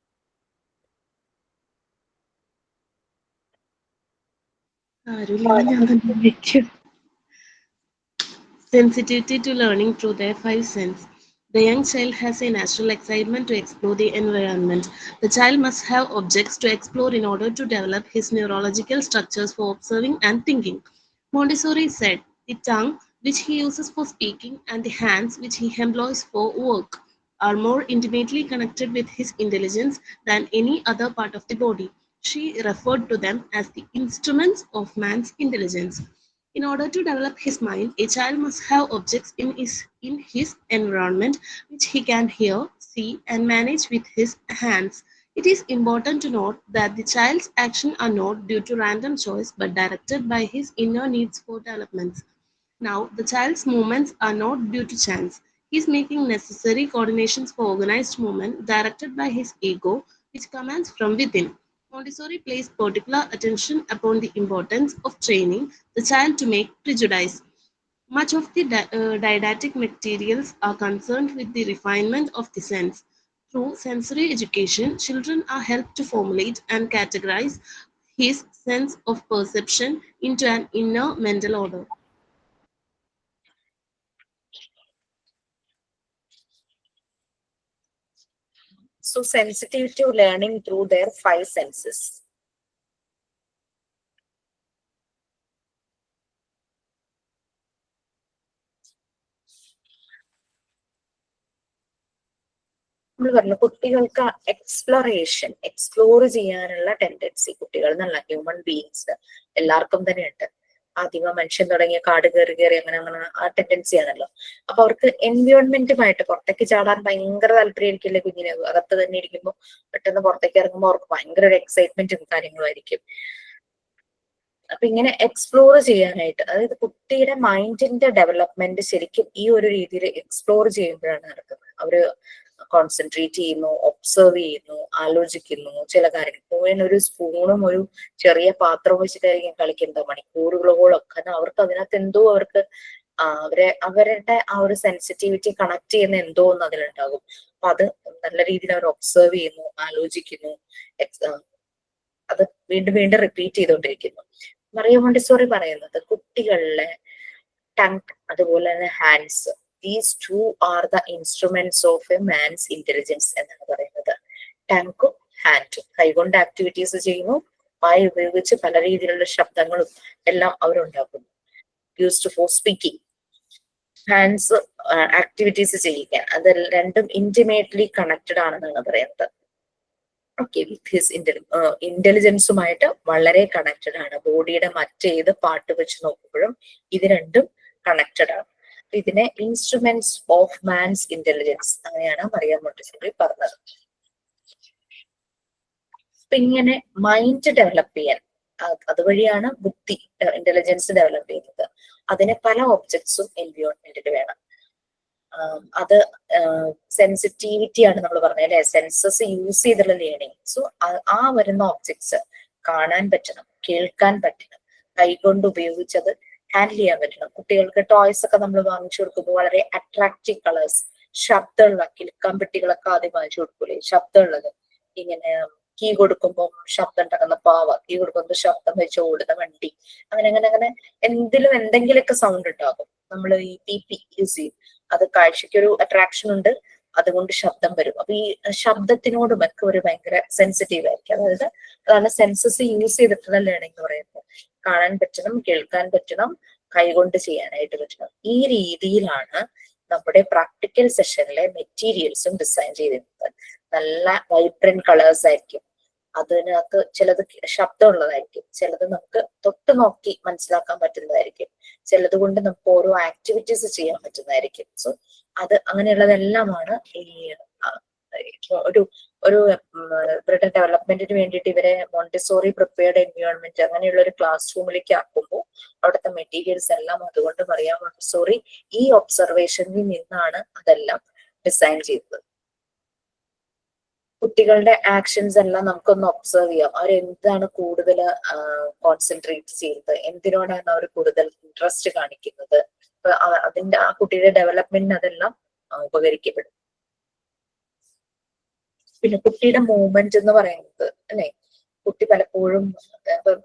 Sensitivity to learning through their 5 senses. The young child has a natural excitement to explore the environment. The child must have objects to explore in order to develop his neurological structures for observing and thinking. Montessori said, the tongue, which he uses for speaking, and the hands, which he employs for work, are more intimately connected with his intelligence than any other part of the body. She referred to them as the instruments of man's intelligence. In order to develop his mind, a child must have objects in his environment which he can hear, see, and manage with his hands. It is important to note that the child's actions are not due to random choice but directed by his inner needs for development. Now, the child's movements are not due to chance. He is making necessary coordinations for organized movement directed by his ego, which commands from within. Montessori placed particular attention upon the importance of training the child to make prejudice. Much of the didactic materials are concerned with the refinement of the sense. Through sensory education, children are helped to formulate and categorize his sense of perception into an inner mental order. So sensitive to learning through their 5 senses. നമ്മൾ പറഞ്ഞു കുട്ടികൾക്ക് എക്സ്പ്ലോർ ചെയ്യാനുള്ള ടെൻഡൻസി കുട്ടികൾ എന്നല്ല, ഹ്യൂമൻ ബീയിങ്സ് എല്ലാവർക്കും തന്നെ ഉണ്ട്. ആദ്യമ മനുഷ്യൻ തുടങ്ങിയ കാട് കയറി അങ്ങനെ ആ ടെൻഡൻസി ആണല്ലോ. അപ്പൊ അവർക്ക് എൻവയോൺമെന്റുമായിട്ട് പുറത്തേക്ക് ചാടാൻ ഭയങ്കര താല്പര്യമായിരിക്കില്ലേ കുഞ്ഞിന്. അകത്ത് തന്നെ ഇരിക്കുമ്പോൾ പെട്ടെന്ന് പുറത്തേക്ക് ഇറങ്ങുമ്പോൾ അവർക്ക് ഭയങ്കര ഒരു എക്സൈറ്റ്മെന്റും കാര്യങ്ങളും ആയിരിക്കും. അപ്പൊ ഇങ്ങനെ എക്സ്പ്ലോർ ചെയ്യാനായിട്ട്, അതായത് കുട്ടിയുടെ മൈൻഡിന്റെ ഡെവലപ്മെന്റ് ശരിക്കും ഈ ഒരു രീതിയിൽ എക്സ്പ്ലോർ ചെയ്യുമ്പോഴാണ് നടക്കുന്നത്. അവര് കോൺസെൻട്രേറ്റ് ചെയ്യുന്നു, ഒബ്സർവ് ചെയ്യുന്നു, ആലോചിക്കുന്നു ചില കാര്യങ്ങൾ. ഒരു സ്പൂണും ഒരു ചെറിയ പാത്രവും വെച്ചിട്ടായിരിക്കും കളിക്കുന്നത് മണിക്കൂറുകളോളൊക്കെ. അവർക്ക് അതിനകത്ത് എന്തോ അവർക്ക് അവരുടെ ആ ഒരു സെൻസിറ്റിവിറ്റി കണക്ട് ചെയ്യുന്ന എന്തോ ഒന്ന് അതിലുണ്ടാകും. അപ്പൊ അത് നല്ല രീതിയിൽ അവർ ഒബ്സർവ് ചെയ്യുന്നു, ആലോചിക്കുന്നു, അത് വീണ്ടും വീണ്ടും റിപ്പീറ്റ് ചെയ്തുകൊണ്ടിരിക്കുന്നു. മറിയ മോണ്ടിസോറി പറയുന്നത് കുട്ടികളിലെ ടങ് അതുപോലെ തന്നെ hands, these two are the instruments of A man's intelligence എന്നാണ് പറയുന്നത്. ടങ്കും ഹാൻഡും കൈകൊണ്ട് ആക്ടിവിറ്റീസ് ചെയ്യുന്നു, വായ ഉപയോഗിച്ച് പല രീതിയിലുള്ള ശബ്ദങ്ങളും എല്ലാം അവരുണ്ടാക്കുന്നു. Used for speaking. Hands activities ചെയ്യിക്കാൻ, അത് രണ്ടും ഇന്റിമേറ്റ്ലി കണക്റ്റഡ് ആണെന്നാണ് പറയുന്നത്. ഓക്കെ, വിത്ത് ഹിസ് ഇന്റലിജൻസുമായിട്ട് വളരെ കണക്റ്റഡ് ആണ്. ബോഡിയുടെ മറ്റേത് പാർട്ട് വെച്ച് നോക്കുമ്പോഴും ഇത് രണ്ടും കണക്റ്റഡ് ആണ്. ഇതിനെ ഇൻസ്ട്രുമെന്റ്സ് ഓഫ് മാൻസ് ഇന്റലിജൻസ് അങ്ങനെയാണ് മറിയ മോണ്ടിസോറി പറഞ്ഞത്. അപ്പൊ ഇങ്ങനെ മൈൻഡ് ഡെവലപ്പ് ചെയ്യാൻ, അതുവഴിയാണ് ബുദ്ധി ഇന്റലിജൻസ് ഡെവലപ്പ് ചെയ്യുന്നത്. അതിന് പല ഒബ്ജക്ട്സും എൻവയോൺമെന്റിൽ വേണം. അത് സെൻസിറ്റിവിറ്റി ആണ് നമ്മൾ പറഞ്ഞത് അല്ലെ, സെൻസസ് യൂസ് ചെയ്തുള്ള ലേണിംഗ്. സോ ആ വരുന്ന ഒബ്ജക്ട്സ് കാണാൻ പറ്റണം, കേൾക്കാൻ പറ്റണം, കൈകൊണ്ട് ഉപയോഗിച്ചത് ഹാൻഡിൽ ചെയ്യാൻ പറ്റണം. കുട്ടികൾക്ക് ടോയ്സ് ഒക്കെ നമ്മൾ വാങ്ങിച്ചു കൊടുക്കുമ്പോൾ വളരെ അട്രാക്റ്റീവ് കളേഴ്സ്, ശബ്ദമുള്ള കിലുക്കാൻ പെട്ടികളൊക്കെ ആദ്യം വാങ്ങിച്ചു കൊടുക്കൂലേ, ശബ്ദമുള്ളത്. ഇങ്ങനെ കീ കൊടുക്കുമ്പോൾ ശബ്ദം ഉണ്ടാക്കുന്ന പാവ, കീ കൊടുക്കുമ്പോൾ ശബ്ദം വെച്ച് ഓടുന്ന വണ്ടി, അങ്ങനെ അങ്ങനെ അങ്ങനെ എന്തെങ്കിലുമൊക്കെ സൗണ്ട് ഉണ്ടാകും. നമ്മൾ ഈ പി യൂസ് ചെയ്യും, അത് കാഴ്ചയ്ക്കൊരു അട്രാക്ഷൻ ഉണ്ട്, അതുകൊണ്ട് ശബ്ദം വരും. അപ്പൊ ഈ ശബ്ദത്തിനോടും ഒക്കെ ഒരു ഭയങ്കര സെൻസിറ്റീവ് ആയിരിക്കും. അതായത് അതാണ് സെൻസസ് യൂസ് ചെയ്തിട്ടുള്ള ലേണിംഗ് എന്ന് പറയുന്നത്. കാണാൻ പറ്റണം, കേൾക്കാൻ പറ്റണം, കൈകൊണ്ട് ചെയ്യാനായിട്ട് പറ്റണം. ഈ രീതിയിലാണ് നമ്മുടെ പ്രാക്ടിക്കൽ സെഷനിലെ മെറ്റീരിയൽസും ഡിസൈൻ ചെയ്തിരുന്നത്. നല്ല വൈബ്രന്റ് കളേഴ്സ് ആയിരിക്കും, അതിനകത്ത് ചിലത് ശബ്ദമുള്ളതായിരിക്കും, ചിലത് നമുക്ക് തൊട്ട് നോക്കി മനസ്സിലാക്കാൻ പറ്റുന്നതായിരിക്കും, ചിലത് കൊണ്ട് നമുക്ക് ഓരോ ആക്ടിവിറ്റീസ് ചെയ്യാൻ പറ്റുന്നതായിരിക്കും. സോ അത് അങ്ങനെയുള്ളതെല്ലാമാണ് ഈ ഒരു ഒരു ഇവരുടെ ഡെവലപ്മെന്റിന് വേണ്ടിയിട്ട് ഇവരെ മോണ്ടിസോറി പ്രിപ്പയർഡ് എൻവയോൺമെന്റ് അങ്ങനെയുള്ള ഒരു ക്ലാസ് റൂമിലേക്ക് ആക്കുമ്പോൾ അവിടുത്തെ മെറ്റീരിയൽസ് എല്ലാം അതുകൊണ്ട് പറയാം മോണ്ടിസോറി ഈ ഒബ്സർവേഷനിൽ നിന്നാണ് അതെല്ലാം ഡിസൈൻ ചെയ്തത്. കുട്ടികളുടെ ആക്ഷൻസ് എല്ലാം നമുക്കൊന്ന് ഒബ്സർവ് ചെയ്യാം. അവരെന്താണ് കൂടുതൽ കോൺസെൻട്രേറ്റ് ചെയ്യുന്നത്, എന്തിനോടാണ് അവർ കൂടുതൽ ഇൻട്രസ്റ്റ് കാണിക്കുന്നത്, അതിന്റെ ആ കുട്ടിയുടെ ഡെവലപ്മെന്റിന് അതെല്ലാം ഉപകരിക്കപ്പെടും. പിന്നെ കുട്ടിയുടെ മൂവ്മെന്റ് എന്ന് പറയുന്നത് അല്ലെ, കുട്ടി പലപ്പോഴും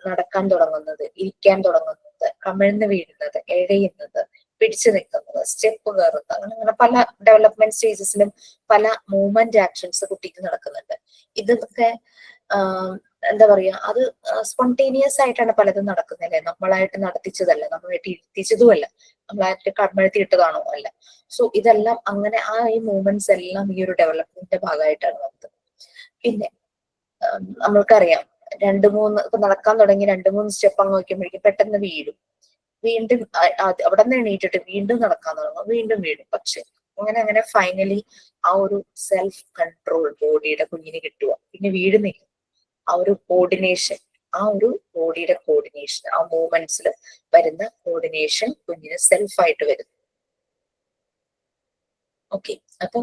നടക്കാൻ തുടങ്ങുന്നത്, ഇരിക്കാൻ തുടങ്ങുന്നത്, കമിഴ്ന്ന് വീഴുന്നത്, എഴയുന്നത്, പിടിച്ചു നിൽക്കുന്നത്, സ്റ്റെപ്പ് കയറുന്നത്, അങ്ങനെ പല ഡെവലപ്മെന്റ് സ്റ്റേജസിലും പല മൂവ്മെന്റ് ആക്ഷൻസ് കുട്ടിക്ക് നടക്കുന്നുണ്ട്. ഇതൊക്കെ എന്താ പറയാ, അത് സ്പോണ്ടേനിയസ് ആയിട്ടാണ് പലതും നടക്കുന്നത്. നമ്മളായിട്ട് നടത്തിച്ചതല്ല, നമ്മളായിട്ട് ഇരുത്തിച്ചതുമല്ല, നമ്മളായിട്ട് കമിഴ്ത്തിയിട്ടതാണോ അല്ല. സോ ഇതെല്ലാം അങ്ങനെ ഈ മൂവ്മെന്റ്സ് എല്ലാം ഈ ഒരു ഡെവലപ്മെന്റിന്റെ ഭാഗമായിട്ടാണ് നടത്തുന്നത്. പിന്നെ നമ്മൾക്കറിയാം ഇപ്പൊ നടക്കാൻ തുടങ്ങി 2-3 സ്റ്റെപ്പ് അങ്ങ് വയ്ക്കുമ്പോഴേക്കും പെട്ടെന്ന് വീഴും, വീണ്ടും അവിടെ നിന്ന് എണീറ്റിട്ട് വീണ്ടും നടക്കാൻ തുടങ്ങും, വീണ്ടും വീഴും. പക്ഷെ അങ്ങനെ ഫൈനലി ആ ഒരു സെൽഫ് കൺട്രോൾ ബോഡിയുടെ കുഞ്ഞിന് കിട്ടുക, പിന്നെ വീഴുന്നില്ല. ആ ഒരു കോർഡിനേഷൻ, ആ ഒരു ബോഡിയുടെ കോർഡിനേഷൻ, ആ മൂവ്മെന്റ്സിൽ വരുന്ന കോർഡിനേഷൻ കുഞ്ഞിന് സെൽഫായിട്ട് വരുന്നു. ഓക്കെ, അപ്പൊ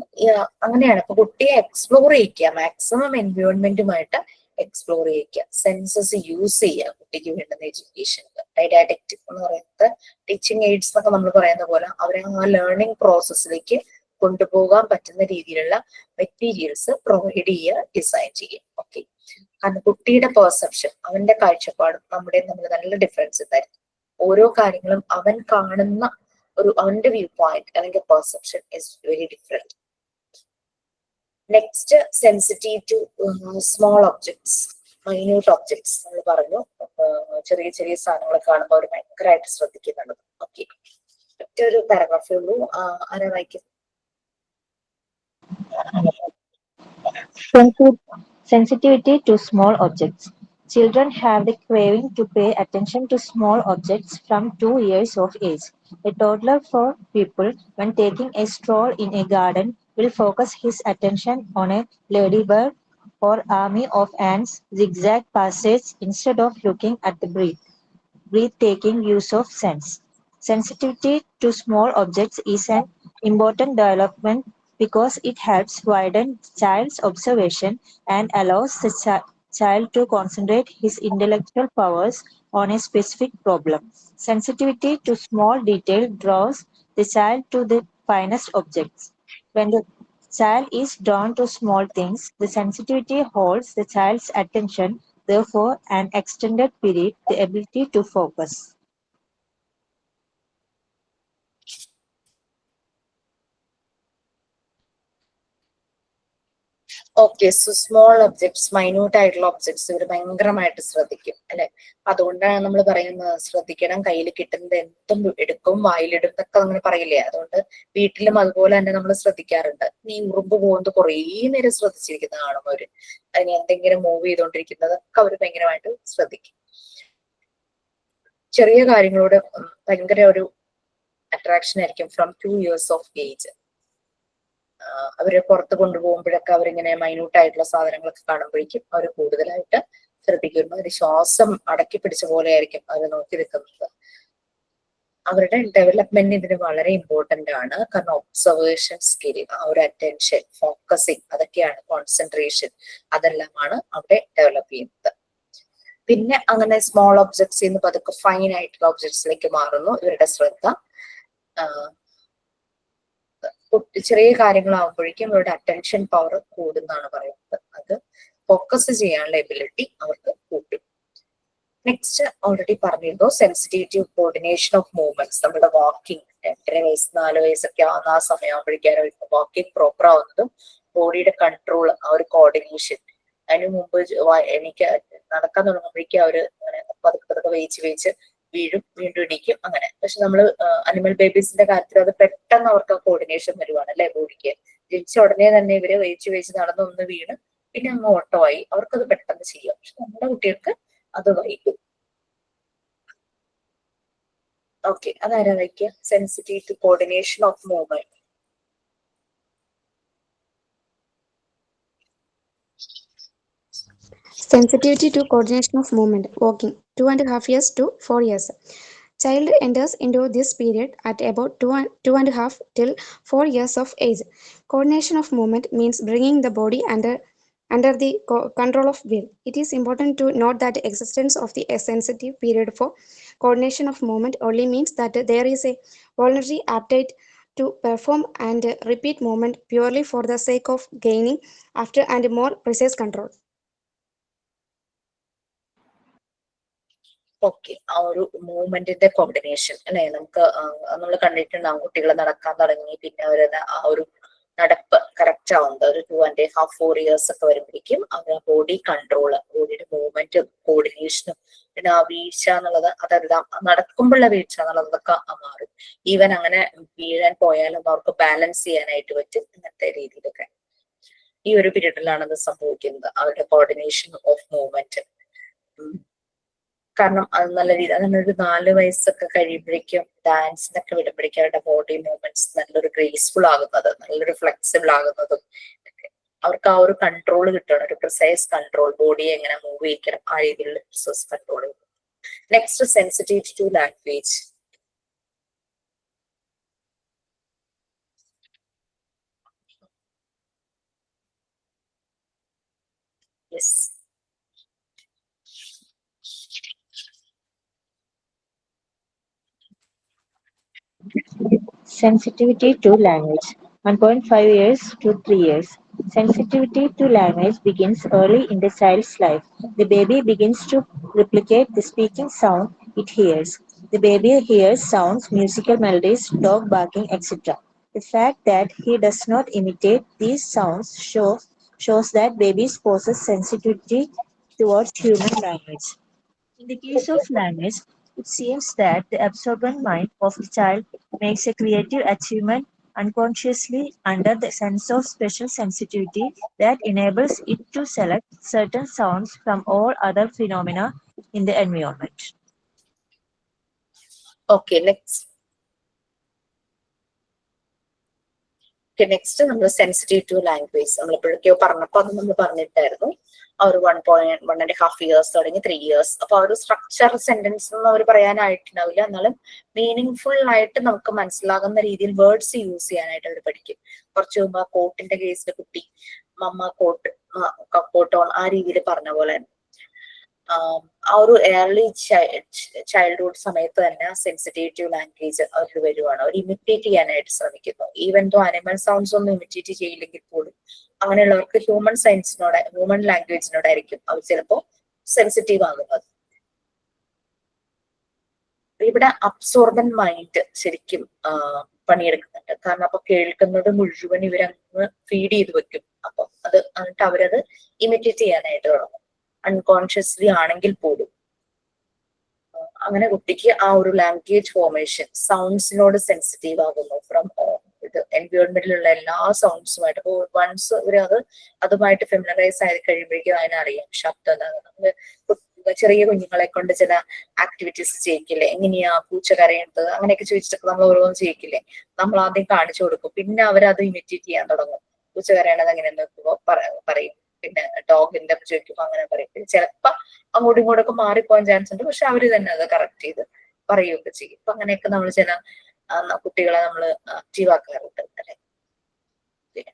അങ്ങനെയാണ്. അപ്പൊ കുട്ടിയെ എക്സ്പ്ലോർ ചെയ്യിക്കുക, മാക്സിമം എൻവയോൺമെന്റുമായിട്ട് എക്സ്പ്ലോർ ചെയ്യിക്കുക, സെൻസസ് യൂസ് ചെയ്യുക കുട്ടിക്ക് വേണ്ടുന്ന എഡ്യൂക്കേഷൻ. ഡൈഡാക്റ്റിക് എന്ന് പറയുന്നത് ടീച്ചിങ് എയ്ഡ്സ് എന്നൊക്കെ നമ്മൾ പറയുന്ന പോലെ അവരെ ആ ലേണിംഗ് പ്രോസസ്സിലേക്ക് കൊണ്ടുപോകാൻ പറ്റുന്ന രീതിയിലുള്ള മെറ്റീരിയൽസ് പ്രൊവൈഡ് ചെയ്യുക, ഡിസൈൻ ചെയ്യുക. ഓക്കെ, കാരണം കുട്ടിയുടെ പെർസെപ്ഷൻ, അവന്റെ കാഴ്ചപ്പാടും നമ്മുടെ തമ്മിൽ നല്ല ഡിഫറൻസ് ഉണ്ടായിരിക്കും. ഓരോ കാര്യങ്ങളും അവൻ കാണുന്ന അവന്റെ വ്യൂ പോയിന്റ് അല്ലെങ്കിൽ perception is very different. Next, sensitive to small objects, minute objects. നമ്മൾ പറഞ്ഞു ചെറിയ ചെറിയ സാധനങ്ങൾ കാണുമ്പോൾ അവർ ഭയങ്കരമായിട്ട് ശ്രദ്ധിക്കുന്നുണ്ട്. ഓക്കെ, ഒറ്റൊരു പാരഗ്രാഫേ ഉള്ളൂ. ആരാ വായിക്കും? Sensitivity to small objects. Children have the craving to pay attention to small objects from 2 years of age. A toddler, for people, when taking a stroll in a garden, will focus his attention on a ladybird or army of ants zigzag passage instead of looking at the breathtaking views of sense. Sensitivity to small objects is an important development because it helps widen child's observation and allows the child to concentrate his intellectual powers on a specific problem. Sensitivity to small detail draws the child to the finest objects. When the child is drawn to small things, the sensitivity holds the child's attention, therefore, an extended period, the ability to focus. Okay, so small objects, minute ആയിട്ടുള്ള ഒബ്ജക്ട്സ് ഇവർ ഭയങ്കരമായിട്ട് ശ്രദ്ധിക്കും അല്ലെ. അതുകൊണ്ടാണ് നമ്മൾ പറയുന്നത് ശ്രദ്ധിക്കണം, കയ്യിൽ കിട്ടുന്നത് എന്തും എടുക്കും, വായിലിടും എന്നൊക്കെ അങ്ങനെ പറയില്ലേ. അതുകൊണ്ട് വീട്ടിലും അതുപോലെ തന്നെ നമ്മൾ ശ്രദ്ധിക്കാറുണ്ട്. നീ ഉറുമ്പ് പോകുന്നത് കുറേ നേരം ശ്രദ്ധിച്ചിരിക്കുന്ന കാണും അവര്, അതിന് എന്തെങ്കിലും മൂവ് ചെയ്തുകൊണ്ടിരിക്കുന്നതൊക്കെ അവർ ഭയങ്കരമായിട്ട് ശ്രദ്ധിക്കും. ചെറിയ കാര്യങ്ങളോട് ഭയങ്കര ഒരു അട്രാക്ഷൻ ആയിരിക്കും ഫ്രം 2 years ഓഫ് ഏജ്. അവരെ പുറത്ത് കൊണ്ടുപോകുമ്പോഴൊക്കെ അവരിങ്ങനെ മൈന്യൂട്ട് ആയിട്ടുള്ള സാധനങ്ങളൊക്കെ കാണുമ്പോഴേക്കും അവർ കൂടുതലായിട്ട് ശ്രദ്ധിക്കുന്നു. ഒരു ശ്വാസം അടക്കി പിടിച്ച പോലെ ആയിരിക്കും അവർ നോക്കി നിൽക്കുന്നത്. അവരുടെ ഡെവലപ്മെന്റ് ഇതിന് വളരെ ഇമ്പോർട്ടന്റ് ആണ്. കാരണം ഒബ്സർവേഷൻ സ്കിൽ, ആ ഒരു അറ്റൻഷൻ, ഫോക്കസിങ്, അതൊക്കെയാണ് കോൺസെൻട്രേഷൻ, അതെല്ലാമാണ് അവിടെ ഡെവലപ്പ് ചെയ്യുന്നത്. പിന്നെ അങ്ങനെ സ്മോൾ ഒബ്ജക്ട്സിൽ നിന്ന് പതുക്കെ ഫൈൻ ആയിട്ടുള്ള ഒബ്ജക്ട്സിലേക്ക് മാറുന്നു ഇവരുടെ ശ്രദ്ധ. ചെറിയ കാര്യങ്ങളാകുമ്പോഴേക്കും ഇവരുടെ അറ്റൻഷൻ പവർ കൂടുന്നാണ് പറയുന്നത്. അത് ഫോക്കസ് ചെയ്യാനുള്ള എബിലിറ്റി അവർക്ക് കൂട്ടും. നെക്സ്റ്റ് ഓൾറെഡി പറഞ്ഞിരുന്നു, സെൻസിറ്റിവിറ്റി കോർഡിനേഷൻ ഓഫ് മൂവ്മെന്റ്സ്. നമ്മുടെ വാക്കിംഗ് 2 വയസ്സ് 4 വയസ്സൊക്കെ ആവുന്ന ആ സമയമാകുമ്പോഴേക്കും വാക്കിംഗ് പ്രോപ്പർ ആവുന്നതും ബോഡിയുടെ കൺട്രോൾ, ആ ഒരു കോർഡിനേഷൻ. അതിനു മുമ്പ് എനിക്ക് നടക്കാൻ തുടങ്ങുമ്പോഴേക്കും അവര് അങ്ങനെ പതുക്കെ വേയിച്ച് വീഴും, വീണ്ടും ഇടിക്കും അങ്ങനെ. പക്ഷെ നമ്മള് അനിമൽ ബേബീസിന്റെ കാര്യത്തിൽ അത് പെട്ടെന്ന് അവർക്ക് കോർഡിനേഷൻ വരുവാണ് അല്ലെ. ബോഡിക്ക് ജനിച്ച ഉടനെ തന്നെ ഇവര് വേയിച്ച് നടന്നൊന്ന് വീണ് പിന്നെ അങ്ങ് ഓട്ടോ ആയി, അവർക്കത് പെട്ടെന്ന് ചെയ്യാം. പക്ഷെ നമ്മുടെ കുട്ടികൾക്ക് അത് വൈകും. ഓക്കെ, അതാരാ വയ്ക്കുക? Sensitive to coordination of movement. Sensitivity to coordination of movement. Walking 2.5 years to 4 years. Child enters into this period at about 2.5 till 4 years of age. Coordination of movement means bringing the body under the control of will. It is important to note that the existence of the sensitive period for coordination of movement only means that there is a voluntary appetite to perform and repeat movement purely for the sake of gaining after and more precise control. Okay, ആ ഒരു മൂവ്മെന്റിന്റെ കോമ്പിനേഷൻ അല്ലെ, നമുക്ക് നമ്മൾ കണ്ടിട്ടുണ്ട് ആൺകുട്ടികൾ നടക്കാൻ തുടങ്ങി, പിന്നെ അവർ ആ ഒരു നടപ്പ് കറക്റ്റ് ആവുന്നത് ഒരു 2.5 4 years ഒക്കെ വരുമ്പോഴേക്കും അവർ ബോഡി കൺട്രോള്, ബോഡിയുടെ മൂവ്മെന്റും കോർഡിനേഷനും പിന്നെ ആ വീഴ്ച എന്നുള്ളത് അതെല്ലാം നടക്കുമ്പോഴുള്ള വീഴ്ച എന്നുള്ളതൊക്കെ മാറും. ഈവൻ അങ്ങനെ വീഴാൻ പോയാലും അവർക്ക് ബാലൻസ് ചെയ്യാനായിട്ട് പറ്റും. ഇങ്ങനത്തെ രീതിയിലൊക്കെ ഈ ഒരു പീരീഡിലാണ് അത് സംഭവിക്കുന്നത്, അവരുടെ കോർഡിനേഷൻ ഓഫ് മൂവ്മെന്റ്. കാരണം അത് നല്ല രീതി അതിനൊരു 4 വയസ്സൊക്കെ കഴിയുമ്പോഴേക്കും ഡാൻസിനൊക്കെ വിടുമ്പോഴേക്കും അവരുടെ ബോഡി മൂവ്മെന്റ്സ് നല്ലൊരു ഗ്രേസ്ഫുൾ ആകുന്നത്, നല്ലൊരു ഫ്ലെക്സിബിൾ ആകുന്നതും അവർക്ക് ആ ഒരു കൺട്രോൾ കിട്ടണം, ഒരു പ്രിസൈസ് കൺട്രോൾ, ബോഡിയെ എങ്ങനെ മൂവ് ചെയ്യിക്കണം ആ രീതിയിലുള്ള precise control. Next, sensitivity to language. Yes, Sensitivity to language. 1.5 years to 3 years. Sensitivity to language begins early in the child's life. The baby begins to replicate the speaking sound it hears. The baby hears sounds, musical melodies, dog barking, etc. The fact that he does not imitate these sounds shows that babies possess sensitivity towards human language. In the case of language, it seems that the absorbent mind of the child makes a creative achievement unconsciously under the sense of special sensitivity that enables it to select certain sounds from all other phenomena in the environment. Okay, next നമ്മൾ സെൻസിറ്റീവ് ടു ലാംഗ്വേജ് നമ്മൾ എപ്പോഴൊക്കെയോ പറഞ്ഞപ്പോൾ അത് നമ്മൾ പറഞ്ഞിട്ടായിരുന്നു. ആ ഒരു 1.5 years തുടങ്ങി 3 years. അപ്പൊ ആ ഒരു സ്ട്രക്ചർ സെന്റൻസ് ഒന്നും അവർ പറയാനായിട്ടുണ്ടാവില്ല, എന്നാലും മീനിങ് ഫുൾ ആയിട്ട് നമുക്ക് മനസ്സിലാകുന്ന രീതിയിൽ വേർഡ്സ് യൂസ് ചെയ്യാനായിട്ട് അവർ പഠിക്കും. കുറച്ച് മുമ്പ് ആ കോട്ടിന്റെ കേസിൽ കുട്ടി മമ്മ കോട്ട് കോട്ട് ഓൺ ആ രീതിയിൽ പറഞ്ഞ പോലെ ആ ഒരു ഏർലി ചൈൽഡ്ഹുഡ് സമയത്ത് തന്നെ സെൻസിറ്റീവ് ലാംഗ്വേജ് അവർക്ക് വരുവാണ്. അവർ ഇമിറ്റേറ്റ് ചെയ്യാനായിട്ട് ശ്രമിക്കുന്നു. ഈവൻ ദോ അനിമൽ സൗണ്ട്സ് ഒന്നും ഇമിറ്റേറ്റ് ചെയ്യില്ലെങ്കിൽ പോലും അങ്ങനെയുള്ളവർക്ക് ഹ്യൂമൻ ലാംഗ്വേജിനോടായിരിക്കും അവർ ചിലപ്പോ സെൻസിറ്റീവ് ആകുന്നത്. ഇവിടെ അബ്സോർബൻ മൈൻഡ് ശരിക്കും പണിയെടുക്കുന്നുണ്ട്. കാരണം അപ്പൊ കേൾക്കുന്നത് മുഴുവൻ ഇവരങ്ങ് ഫീഡ് ചെയ്ത് വെക്കും. അപ്പൊ അത് എന്നിട്ട് അവരത് ഇമിറ്റേറ്റ് ചെയ്യാനായിട്ട് തുടങ്ങും, അൺകോൺഷ്യസ്ലി ആണെങ്കിൽ പോലും. അങ്ങനെ കുട്ടിക്ക് ആ ഒരു ലാംഗ്വേജ് ഫോർമേഷൻ സൗണ്ട്സിനോട് സെൻസിറ്റീവ് ആകുന്നു. ഫ്രം ഇത് എൻവയോൺമെന്റിലുള്ള എല്ലാ സൗണ്ട്സുമായിട്ട് വൺസ് ഇവരത് അതുമായിട്ട് ഫെമിലറൈസ് ആയി കഴിയുമ്പോഴേക്കും അതിനറിയാം ശബ്ദം. നമ്മള് ചെറിയ കുഞ്ഞുങ്ങളെ കൊണ്ട് ചില ആക്ടിവിറ്റീസ് ചെയ്യിക്കില്ലേ, എങ്ങനെയാ പൂച്ച കരയുന്നത് അങ്ങനെയൊക്കെ ചോദിച്ചിട്ടൊക്കെ നമ്മൾ ഓരോന്നും ചെയ്യിക്കില്ലേ, നമ്മൾ ആദ്യം കാണിച്ചു കൊടുക്കും, പിന്നെ അവരത് ഇമിറ്റേറ്റ് ചെയ്യാൻ തുടങ്ങും. പൂച്ച കരയണത് എങ്ങനെയെന്ന് നോക്കുമ്പോ പറയും, പിന്നെ ഡോഗിന്റെ ചോദിക്കുമ്പോ അങ്ങനെ പറയും. പിന്നെ ചിലപ്പോ അങ്ങോട്ടും ഇങ്ങോട്ടൊക്കെ മാറിപ്പോകാൻ ചാൻസ് ഉണ്ട്, പക്ഷെ അവര് തന്നെ അത് കറക്റ്റ് ചെയ്ത് പറയുകയൊക്കെ ചെയ്യും. അപ്പൊ അങ്ങനെയൊക്കെ നമ്മൾ ചില കുട്ടികളെ നമ്മൾ ആക്റ്റീവ് ആക്കാറുണ്ട് അല്ലെ.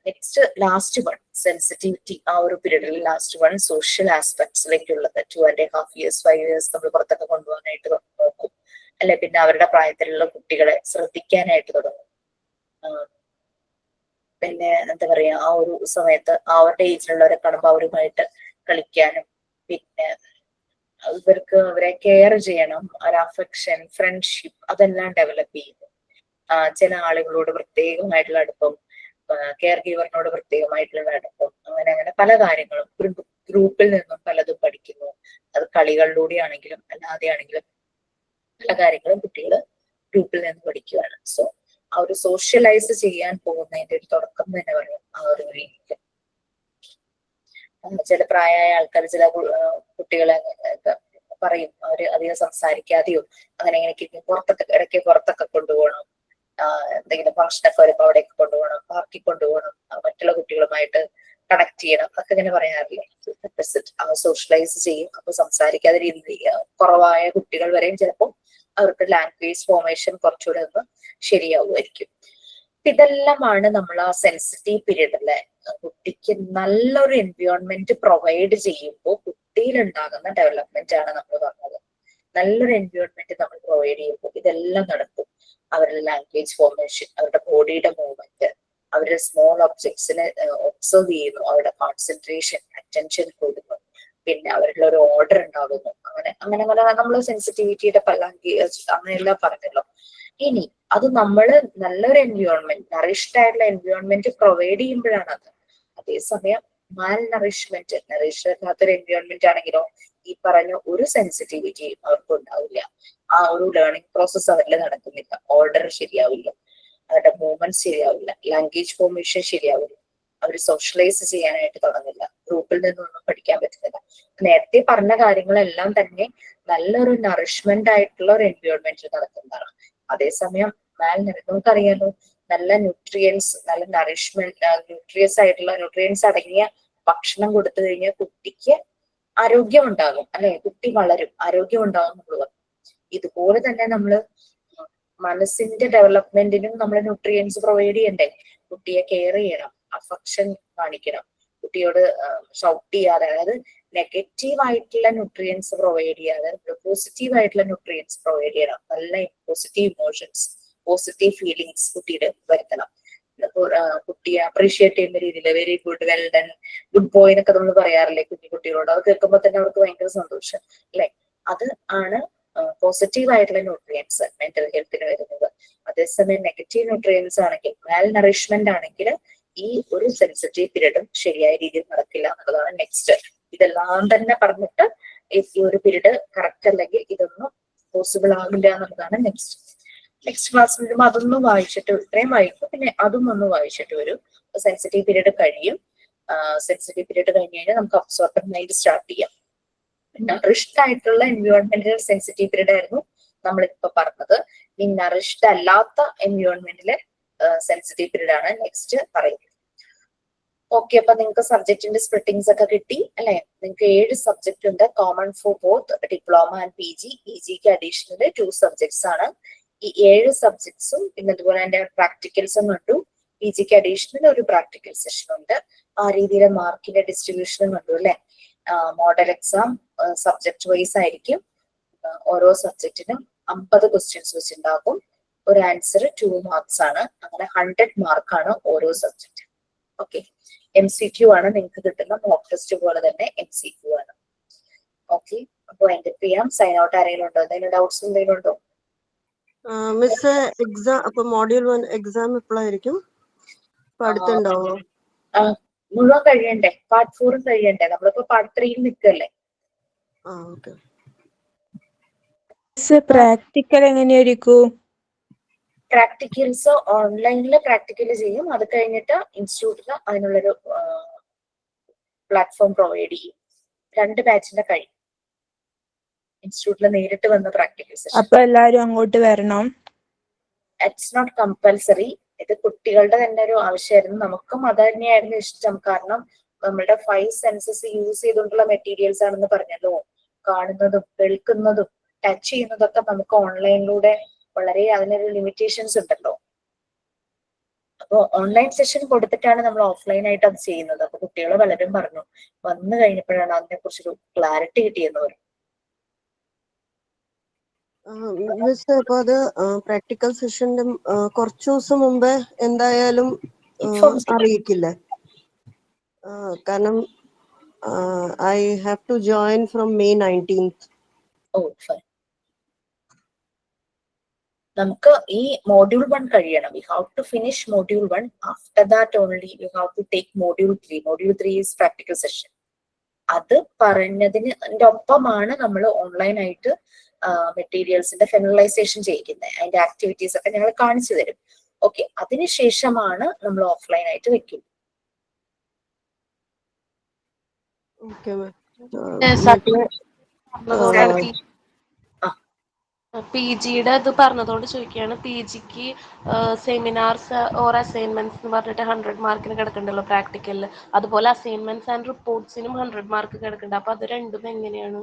നെക്സ്റ്റ് ലാസ്റ്റ് വൺ സെൻസിറ്റിവിറ്റി, ആ ഒരു പീരീഡിൽ last one social ആസ്പെക്ട്സിലേക്കുള്ളത് 2.5 years 5 years നമ്മൾ പുറത്തൊക്കെ കൊണ്ടുപോകാനായിട്ട് നോക്കും അല്ലെ. പിന്നെ അവരുടെ പ്രായത്തിലുള്ള കുട്ടികളെ ശ്രദ്ധിക്കാനായിട്ട് തുടങ്ങും. പിന്നെ എന്താ പറയാ, ആ ഒരു സമയത്ത് അവരുടെ ഏജിലുള്ളവരെ കാണുമ്പോൾ അവരുമായിട്ട് കളിക്കാനും പിന്നെ അവരെ കെയർ ചെയ്യണം, ഒരു അഫെക്ഷൻ ഫ്രണ്ട്ഷിപ്പ് അതെല്ലാം ഡെവലപ്പ് ചെയ്യുന്നു. ചില ആളുകളോട് പ്രത്യേകമായിട്ടുള്ള അടുപ്പം, കെയർ ഗീവറിനോട് പ്രത്യേകമായിട്ടുള്ള അടുപ്പം, അങ്ങനെ പല കാര്യങ്ങളും ഗ്രൂപ്പിൽ നിന്നും പലതും പഠിക്കുന്നു. അത് കളികളിലൂടെ ആണെങ്കിലും അല്ലാതെ ആണെങ്കിലും പല കാര്യങ്ങളും കുട്ടികൾ ഗ്രൂപ്പിൽ നിന്ന് പഠിക്കുകയാണ്. സോ ആ ഒരു സോഷ്യലൈസ് ചെയ്യാൻ പോകുന്നതിന്റെ ഒരു തുടക്കം തന്നെ പറയാം ആ ഒരു രീതിയിൽ. ചില പ്രായമായ ആൾക്കാർ ചില കുട്ടികളെ പറയും അവര് അധികം സംസാരിക്കാതെയോ അങ്ങനെ ഇങ്ങനെ പുറത്തൊക്കെ കൊണ്ടുപോകണം, എന്തെങ്കിലും ഫംഗ്ഷനൊക്കെ വരുമ്പോൾ അവിടേക്ക് കൊണ്ടുപോകണം, പാർക്കിൽ കൊണ്ടുപോകണം, മറ്റുള്ള കുട്ടികളുമായിട്ട് കണക്ട് ചെയ്യണം ഒക്കെ ഇങ്ങനെ പറയാറില്ലേ. സോഷ്യലൈസ് ചെയ്യും. അപ്പൊ സംസാരിക്കാതെ രീതി കുറവായ കുട്ടികൾ വരെയും ചിലപ്പോൾ അവർക്ക് ലാംഗ്വേജ് ഫോർമേഷൻ കുറച്ചുകൂടെ ഒന്ന് ശരിയാവുമായിരിക്കും. ഇതെല്ലാമാണ് നമ്മൾ ആ സെൻസിറ്റീവ് പീരീഡ് അല്ലെ, കുട്ടിക്ക് നല്ലൊരു എൻവയോൺമെന്റ് പ്രൊവൈഡ് ചെയ്യുമ്പോൾ കുട്ടിയിൽ ഉണ്ടാകുന്ന ഡെവലപ്മെന്റ് ആണ് നമ്മൾ പറഞ്ഞത്. നല്ലൊരു എൻവയോൺമെന്റ് നമ്മൾ പ്രൊവൈഡ് ചെയ്യുമ്പോൾ ഇതെല്ലാം നടക്കും. അവരുടെ ലാംഗ്വേജ് ഫോർമേഷൻ, അവരുടെ ബോഡിയുടെ മൂവ്മെന്റ്, അവരുടെ സ്മോൾ ഒബ്ജക്ട്സിനെ ഒബ്സർവ് ചെയ്യുന്നു, അവരുടെ കോൺസെൻട്രേഷൻ അറ്റൻഷൻ കൂടുന്നു, പിന്നെ അവരുടെ ഒരു ഓർഡർ ഉണ്ടാകുന്നു. അങ്ങനെ അങ്ങനെ അങ്ങനെ നമ്മൾ സെൻസിറ്റിവിറ്റിയുടെ അങ്ങനെയെല്ലാം പറഞ്ഞല്ലോ. ഇനി അത് നമ്മൾ നല്ലൊരു എൻവയോൺമെന്റ്, നറിഷ്ഡ് ആയിട്ടുള്ള എൻവയോൺമെന്റ് പ്രൊവൈഡ് ചെയ്യുമ്പോഴാണ് അത്. അതേസമയം മാൽ നറിഷ്മെന്റ്, നറിഷ്ഡ് അല്ലാത്തൊരു എൻവയോൺമെന്റ് ആണെങ്കിലോ ഈ പറഞ്ഞ ഒരു സെൻസിറ്റിവിറ്റിയും അവർക്ക് ഉണ്ടാവില്ല. ആ ഒരു ലേണിംഗ് പ്രോസസ് അവരിൽ നടക്കുന്നില്ല, ഓർഡർ ശരിയാവില്ല, അവരുടെ മൂവ്മെന്റ് ശരിയാവില്ല, ലാംഗ്വേജ് ഫോർമേഷൻ ശരിയാവില്ല, അവർ സോഷ്യലൈസ് ചെയ്യാനായിട്ട് തുടങ്ങില്ല, ഗ്രൂപ്പിൽ നിന്നൊന്നും പഠിക്കാൻ പറ്റുന്നില്ല. നേരത്തെ പറഞ്ഞ കാര്യങ്ങളെല്ലാം തന്നെ നല്ലൊരു നറിഷ്മെന്റ് ആയിട്ടുള്ള ഒരു എൻവയോൺമെന്റിൽ നടക്കുന്നതാണ്. അതേസമയം നമുക്കറിയാലോ നല്ല ന്യൂട്രിയൻസ്, നല്ല നറിഷ്മെന്റ്, ന്യൂട്രിയൻസ് അടങ്ങിയ ഭക്ഷണം കൊടുത്തു കഴിഞ്ഞാൽ കുട്ടിക്ക് ആരോഗ്യം ഉണ്ടാകും അല്ലെ, കുട്ടി വളരും, ആരോഗ്യം ഉണ്ടാകും എന്നുള്ളത്. ഇതുപോലെ തന്നെ നമ്മള് മനസ്സിന്റെ ഡെവലപ്മെന്റിനും നമ്മൾ ന്യൂട്രിയൻസ് പ്രൊവൈഡ് ചെയ്യണ്ടേ. കുട്ടിയെ കെയർ ചെയ്യണം, അഫക്ഷൻ കാണിക്കണം, കുട്ടിയോട് ഷൗട്ട് ചെയ്യാതെ, അതായത് നെഗറ്റീവ് ആയിട്ടുള്ള ന്യൂട്രിയൻസ് പ്രൊവൈഡ് ചെയ്യാതെ പോസിറ്റീവ് ആയിട്ടുള്ള ന്യൂട്രിയൻസ് പ്രൊവൈഡ് ചെയ്യണം. നല്ല പോസിറ്റീവ് ഇമോഷൻസ്, പോസിറ്റീവ് ഫീലിങ്സ് കുട്ടിയുടെ വരുത്തണം. കുട്ടിയെ അപ്രീഷിയേറ്റ് ചെയ്യുന്ന രീതിയിൽ very good, well done, good boy എന്നൊക്കെ നമ്മൾ പറയാറില്ലേ കുട്ടികളോട്. അത് കേൾക്കുമ്പോൾ തന്നെ അവർക്ക് ഭയങ്കര സന്തോഷം അല്ലെ. അത് ആണ് പോസിറ്റീവ് ആയിട്ടുള്ള ന്യൂട്രിയൻസ് മെന്റൽ ഹെൽത്തിന് വരുന്നത്. അതേസമയം നെഗറ്റീവ് ന്യൂട്രിയൻസ് ആണെങ്കിൽ, മാൽ നറിഷ്മെന്റ് ആണെങ്കിൽ ഈ ഒരു സെൻസിറ്റീവ് പീരീഡും ശരിയായ രീതിയിൽ നടക്കില്ല എന്നുള്ളതാണ് നെക്സ്റ്റ്. ഇതെല്ലാം തന്നെ പറഞ്ഞിട്ട് ഈ ഒരു പീരീഡ് കറക്റ്റ് അല്ലെങ്കിൽ ഇതൊന്നും പോസിബിൾ ആകില്ല എന്നുള്ളതാണ് നെക്സ്റ്റ് ക്ലാസ്സിൽ വരുമ്പോൾ അതൊന്നും വായിച്ചിട്ട്, ഇത്രയും വായിക്കും, പിന്നെ അതും ഒന്ന് വായിച്ചിട്ട് വരും. സെൻസിറ്റീവ് പീരീഡ് കഴിയും. സെൻസിറ്റീവ് പീരീഡ് കഴിഞ്ഞ് കഴിഞ്ഞാൽ നമുക്ക് അബ്സോർബന്റ് മൈൻഡ് സ്റ്റാർട്ട് ചെയ്യാം. നറിഷ്ഡ് ആയിട്ടുള്ള എൻവയോൺമെന്റിൽ സെൻസിറ്റീവ് പീരീഡ് ആയിരുന്നു നമ്മളിപ്പോ പറഞ്ഞത്. ഈ നറിഷ്ഡ് അല്ലാത്ത എൻവയോൺമെന്റിലെ സെൻസിറ്റീവ് പീരീഡ് ആണ് നെക്സ്റ്റ് പറയുന്നത്. ഓക്കെ, അപ്പൊ നിങ്ങൾക്ക് സബ്ജക്റ്റിന്റെ സ്പ്ലിറ്റിംഗ്സ് ഒക്കെ കിട്ടി അല്ലെ. നിങ്ങൾക്ക് 7 സബ്ജക്ട് ഉണ്ട്, common for both diploma and PG. PGക്ക് അഡീഷണൽ 2 സബ്ജക്ട്സ് ആണ്. ഈ 7 സബ്ജക്ട്സും പിന്നെ അതുപോലെ തന്നെ പ്രാക്ടിക്കൽസും കണ്ടു. PGക്ക് അഡീഷണൽ ഒരു പ്രാക്ടിക്കൽ സെഷൻ ഉണ്ട്. ആ രീതിയിലെ മാർക്കിന്റെ ഡിസ്ട്രിബ്യൂഷനും കണ്ടു അല്ലെ. മോഡൽ എക്സാം സബ്ജക്ട് വൈസ് ആയിരിക്കും. ഓരോ സബ്ജക്റ്റിനും 50 ക്വസ്റ്റ്യൻസ് വെച്ചുണ്ടാകും. ഒരു ആൻസർ 2 മാർക്സ് ആണ്. അങ്ങനെ 100 മാർക്കാണ് ഓരോ സബ്ജക്റ്റ്. ഓക്കെ, MCQ ആണ് നിങ്ങൾക്ക് കിട്ടുന്ന മോക്ക് ടെസ്റ്റ് പോലെ തന്നെ MCQ ആണ്. ഓക്കെ, അപ്പൊ എന്റെ ചെയ്യാം. സൈൻ ഔട്ട് ആരെങ്കിലും ഉണ്ടോ? എന്തെങ്കിലും ഡൗട്ട്സ് എന്തെങ്കിലും ഉണ്ടോ? മിസ് എക്സാം അപ്പൊ മോഡ്യൂൾ 1 എക്സാം എപ്പോഴായിരിക്കും? അടുത്തുണ്ടാവോ? മുഴുവൻ കഴിയണ്ടേ, പാർട്ട് 4 കഴിയണ്ടേ? നമ്മളിപ്പോ പാർട്ട് 3 നിൽക്കല്ലേ. പ്രാക്ടിക്കൽ എങ്ങനെയായിരിക്കും? പ്രാക്ടിക്കൽസ് ഓൺലൈനിൽ പ്രാക്ടിക്കൽ ചെയ്യും. അത് കഴിഞ്ഞിട്ട് ഇൻസ്റ്റിറ്റ്യൂട്ടിൽ അതിനുള്ളൊരു പ്ലാറ്റ്ഫോം പ്രൊവൈഡ് ചെയ്യും. 2 ബാച്ചിന്റെ കഴിയും. ഇൻസ്റ്റിറ്റ്യൂട്ടിൽ നേരിട്ട് വന്ന പ്രാക്ടിക്കൽ സെഷൻ. അപ്പൊ എല്ലാരും അങ്ങോട്ട് വരണം? It's not compulsory. ഇത് കുട്ടികളുടെ തന്നെ ഒരു ആവശ്യമായിരുന്നു. നമുക്കും അത് തന്നെയായിരുന്നു ഇഷ്ടം. കാരണം നമ്മളുടെ 5 സെൻസസ് യൂസ് ചെയ്തുകൊണ്ടുള്ള മെറ്റീരിയൽസ് ആണെന്ന് പറഞ്ഞല്ലോ. കാണുന്നതും കേൾക്കുന്നതും ടച്ച് ചെയ്യുന്നതൊക്കെ നമുക്ക് ഓൺലൈനിലൂടെ വളരെ അതിനൊരു ലിമിറ്റേഷൻസ് ഉണ്ടല്ലോ. അപ്പൊ ഓൺലൈൻ സെഷൻ കൊടുത്തിട്ടാണ് നമ്മൾ ഓഫ്ലൈൻ ആയിട്ട് അത് ചെയ്യുന്നത്. അപ്പൊ കുട്ടികൾ പലരും പറഞ്ഞു വന്നു കഴിഞ്ഞപ്പോഴാണ് അതിനെ കുറിച്ചൊരു ക്ലാരിറ്റി കിട്ടിയെന്ന് പറഞ്ഞു. മിസ് അപ്പൊ അത് പ്രാക്ടിക്കൽ സെഷന്റെ കുറച്ചു ദിവസം മുമ്പേ എന്തായാലും അറിയിക്കില്ലേ? കാരണം I have to join from May 19th. Oh fine. നമുക്ക് ഈ മോഡ്യൂൾ 1 കഴിയണം. We have to finish module 1. After that only you have to take module 3. Module 3 is practical session. അത് പറഞ്ഞതിന് ഒപ്പമാണ് നമ്മൾ ഓൺലൈൻ ആയിട്ട് മെറ്റീരിയൽസിന്റെ ഫിനലൈസേഷൻ ചെയ്യിക്കുന്നത്. അതിന്റെ ആക്ടിവിറ്റീസ് ഒക്കെ ഞങ്ങൾ കാണിച്ചു തരും. ഓക്കെ, അതിനുശേഷമാണ് നമ്മൾ ഓഫ്ലൈൻ ആയിട്ട് വെക്കുന്നത്. Okay ma'am. സത്യം മറ്റേ പറഞ്ഞതുകൊണ്ടാണ് പി ജിയുടെ ഇത് പറഞ്ഞതുകൊണ്ട് ചോദിക്കുകയാണ്. പി ജിക്ക് സെമിനാർസ് ഓർ അസൈൻമെന്റ്സ് എന്ന് പറഞ്ഞിട്ട് 100 മാർക്കിന് കിടക്കണ്ടല്ലോ പ്രാക്ടിക്കലിൽ. അതുപോലെ അസൈൻമെന്റ്സ് ആൻഡ് റിപ്പോർട്ട്സിനും 100 മാർക്ക് കിടക്കുന്നുണ്ട്. അപ്പൊ അത് രണ്ടും എങ്ങനെയാണ്?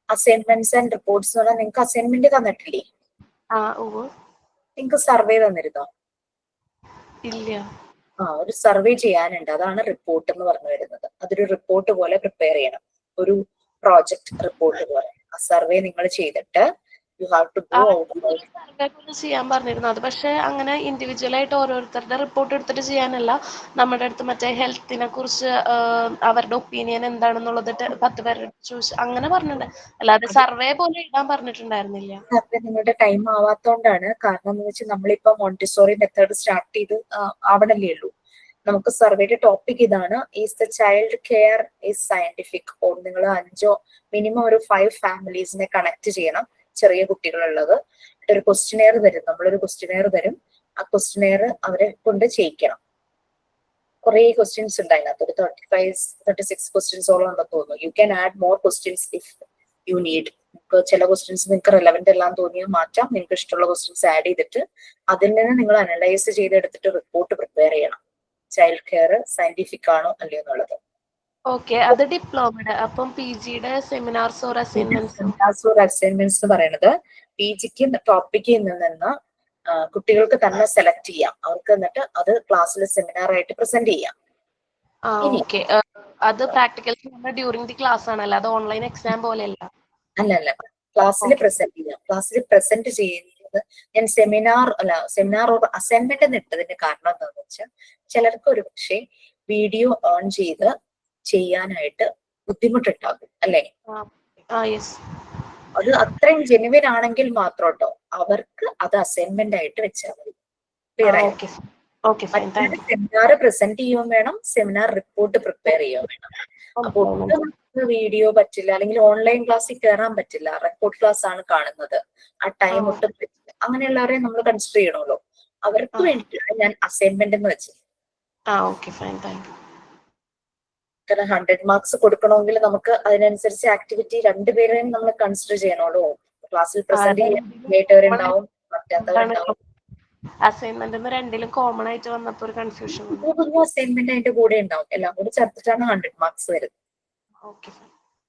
അസൈൻമെന്റ്സ് ആൻഡ് റിപ്പോർട്ട്സ് എന്ന് പറഞ്ഞാൽ നിങ്ങൾക്ക് അസൈൻമെന്റ് തന്നിട്ടില്ലേ? നിങ്ങൾക്ക് സർവേ തന്നിരുന്നോ? ഇല്ല. ഒരു സർവേ ചെയ്യാനുണ്ട്, അതാണ് റിപ്പോർട്ട് എന്ന് പറഞ്ഞു വരുന്നത്. അതൊരു റിപ്പോർട്ട് പോലെ പ്രിപ്പയർ ചെയ്യണം, ഒരു പ്രോജക്ട് റിപ്പോർട്ട് പോലെ. ആ സർവേ നിങ്ങൾ ചെയ്തിട്ട് you have to go out. Survey പോലെ ചെയ്യാൻ പറഞ്ഞിരുന്നു. അത് പക്ഷെ അങ്ങനെ ഇൻഡിവിജ്വൽ ആയിട്ട് ഓരോരുത്തരുടെ റിപ്പോർട്ട് എടുത്തിട്ട് ചെയ്യാനല്ല, നമ്മുടെ അടുത്ത് മറ്റേ ഹെൽത്തിനെ കുറിച്ച് അവരുടെ ഒപ്പീനിയൻ എന്താണെന്നുള്ളത് 10 പേരുടെ ചോദിച്ചു അങ്ങനെ പറഞ്ഞിട്ടുണ്ട്. അല്ലാതെ സർവേ പോലെ ഇടാൻ പറഞ്ഞിട്ടുണ്ടായിരുന്നില്ല. സർവേ നിങ്ങളുടെ ടൈം ആവാത്തോണ്ടാണ്. കാരണം എന്ന് വെച്ചാൽ നമ്മളിപ്പോ മോണ്ടിസോറി മെത്തേഡ് സ്റ്റാർട്ട് ചെയ്ത് ആവണല്ലേ ഉള്ളൂ. നമുക്ക് സർവേയുടെ ടോപ്പിക് ഇതാണ്, is the child care is scientific. നിങ്ങൾ 5 മിനിമം ഒരു 5 ഫാമിലീസിനെ കണക്ട് ചെയ്യണം, ചെറിയ കുട്ടികളുള്ളത്. ഒരു ക്വസ്റ്റിനെയർ തരും, നമ്മളൊരു ക്വസ്റ്റിനെയർ തരും. ആ ക്വസ്റ്റിനെയർ അവരെ കൊണ്ട് ചെയ്യിക്കണം. കുറെ ക്വസ്റ്റ്യൻസ് ഉണ്ട് അതിനകത്ത്, ഒരു 36 ക്വസ്റ്റ്യൻസോളം ഉണ്ടെന്ന് തോന്നുന്നു. You can add more questions if you need. ചില ക്വസ്റ്റ്യൻസ് നിങ്ങൾക്ക് റെലവെന്റ് എല്ലാം തോന്നിയാൽ മാറ്റാം. നിങ്ങൾക്ക് ഇഷ്ടമുള്ള ക്വസ്റ്റ്യൻസ് ആഡ് ചെയ്തിട്ട് അതിൽ നിന്ന് നിങ്ങൾ അനലൈസ് ചെയ്തെടുത്തിട്ട് റിപ്പോർട്ട് പ്രിപ്പയർ ചെയ്യണം. ചൈൽഡ് കെയർ സയന്റിഫിക് ആണോ അല്ലയോ എന്നുള്ളത്. ഓക്കെ, അത് ഡിപ്ലോമയുടെ. അപ്പം പി ജിയുടെ സെമിനാർസ് ഓർ അസൈൻമെന്റ്സ് എന്ന് പറയുന്നത് പി ജിക്ക് ടോപ്പിക്കിൽ നിന്ന് കുട്ടികൾക്ക് തന്നെ സെലക്ട് ചെയ്യാം. അവർക്ക് എന്നിട്ട് അത് ക്ലാസ്സിൽ സെമിനാർ ആയിട്ട് പ്രസന്റ് ചെയ്യാം. ഓക്കെ, അത് പ്രാക്ടിക്കൽ ഡ്യൂറിംഗ് ദി ക്ലാസ് ആണല്ലോ, അത് ഓൺലൈൻ എക്സാം പോലെയല്ല. അല്ല, ക്ലാസ്സിൽ പ്രസന്റ് ചെയ്യാം. ക്ലാസ്സിൽ പ്രസന്റ് ചെയ്യുന്നത് ഞാൻ സെമിനാർ ഓർ അസൈൻമെന്റ് എന്ന് ഇട്ടതിന്റെ കാരണം എന്താണെന്ന് വെച്ചാൽ ചിലർക്ക് ഒരു പക്ഷേ വീഡിയോ ഓൺ ചെയ്ത് ചെയ്യാനായിട്ട് ബുദ്ധിമുട്ടുണ്ടാകും അല്ലേ? അത് അത്രയും ജെനുവിൻ ആണെങ്കിൽ മാത്രം കേട്ടോ അവർക്ക് അത് അസൈൻമെന്റ് ആയിട്ട് വെച്ചാൽ മതി. ക്ലിയർ ആയോ? സെമിനാർ പ്രസന്റ് ചെയ്യുകയും വേണം, സെമിനാർ റിപ്പോർട്ട് പ്രിപ്പയർ ചെയ്യുകയും വേണം. അപ്പൊ വീഡിയോ പറ്റില്ല, അല്ലെങ്കിൽ ഓൺലൈൻ ക്ലാസ്സിൽ കയറാൻ പറ്റില്ല, റെക്കോർഡ് ക്ലാസ് ആണ് കാണുന്നത്, ആ ടൈം ഒട്ടും പറ്റില്ല, അങ്ങനെയുള്ളവരെ നമ്മൾ കൺസിഡർ ചെയ്യണമല്ലോ. അവർക്ക് വേണ്ടിയിട്ടാണ് ഞാൻ അസൈൻമെന്റ് എന്ന് വെച്ചത്. കാരണം 100 മാർക്സ് കൊടുക്കണമെങ്കിൽ നമുക്ക് അതിനനുസരിച്ച് ആക്ടിവിറ്റി രണ്ടുപേരെയും നമ്മൾ കൺസിഡർ ചെയ്യണമല്ലോ. ക്ലാസ്സിൽ പ്രസന്റ് ചെയ്യാത്തവരുണ്ടാവും, പറ്റാത്തവരുണ്ടാവും. അസൈൻമെന്റ് രണ്ടിലും കോമൺ ആയിട്ട് വന്നപ്പോ ഒരു കൺഫ്യൂഷൻ. അസൈൻമെന്റ് അതിന്റെ കൂടെ ഉണ്ടാവും, എല്ലാം കൂടി ചേർത്തിട്ടാണ് 100 മാർക്സ് വരുന്നത്.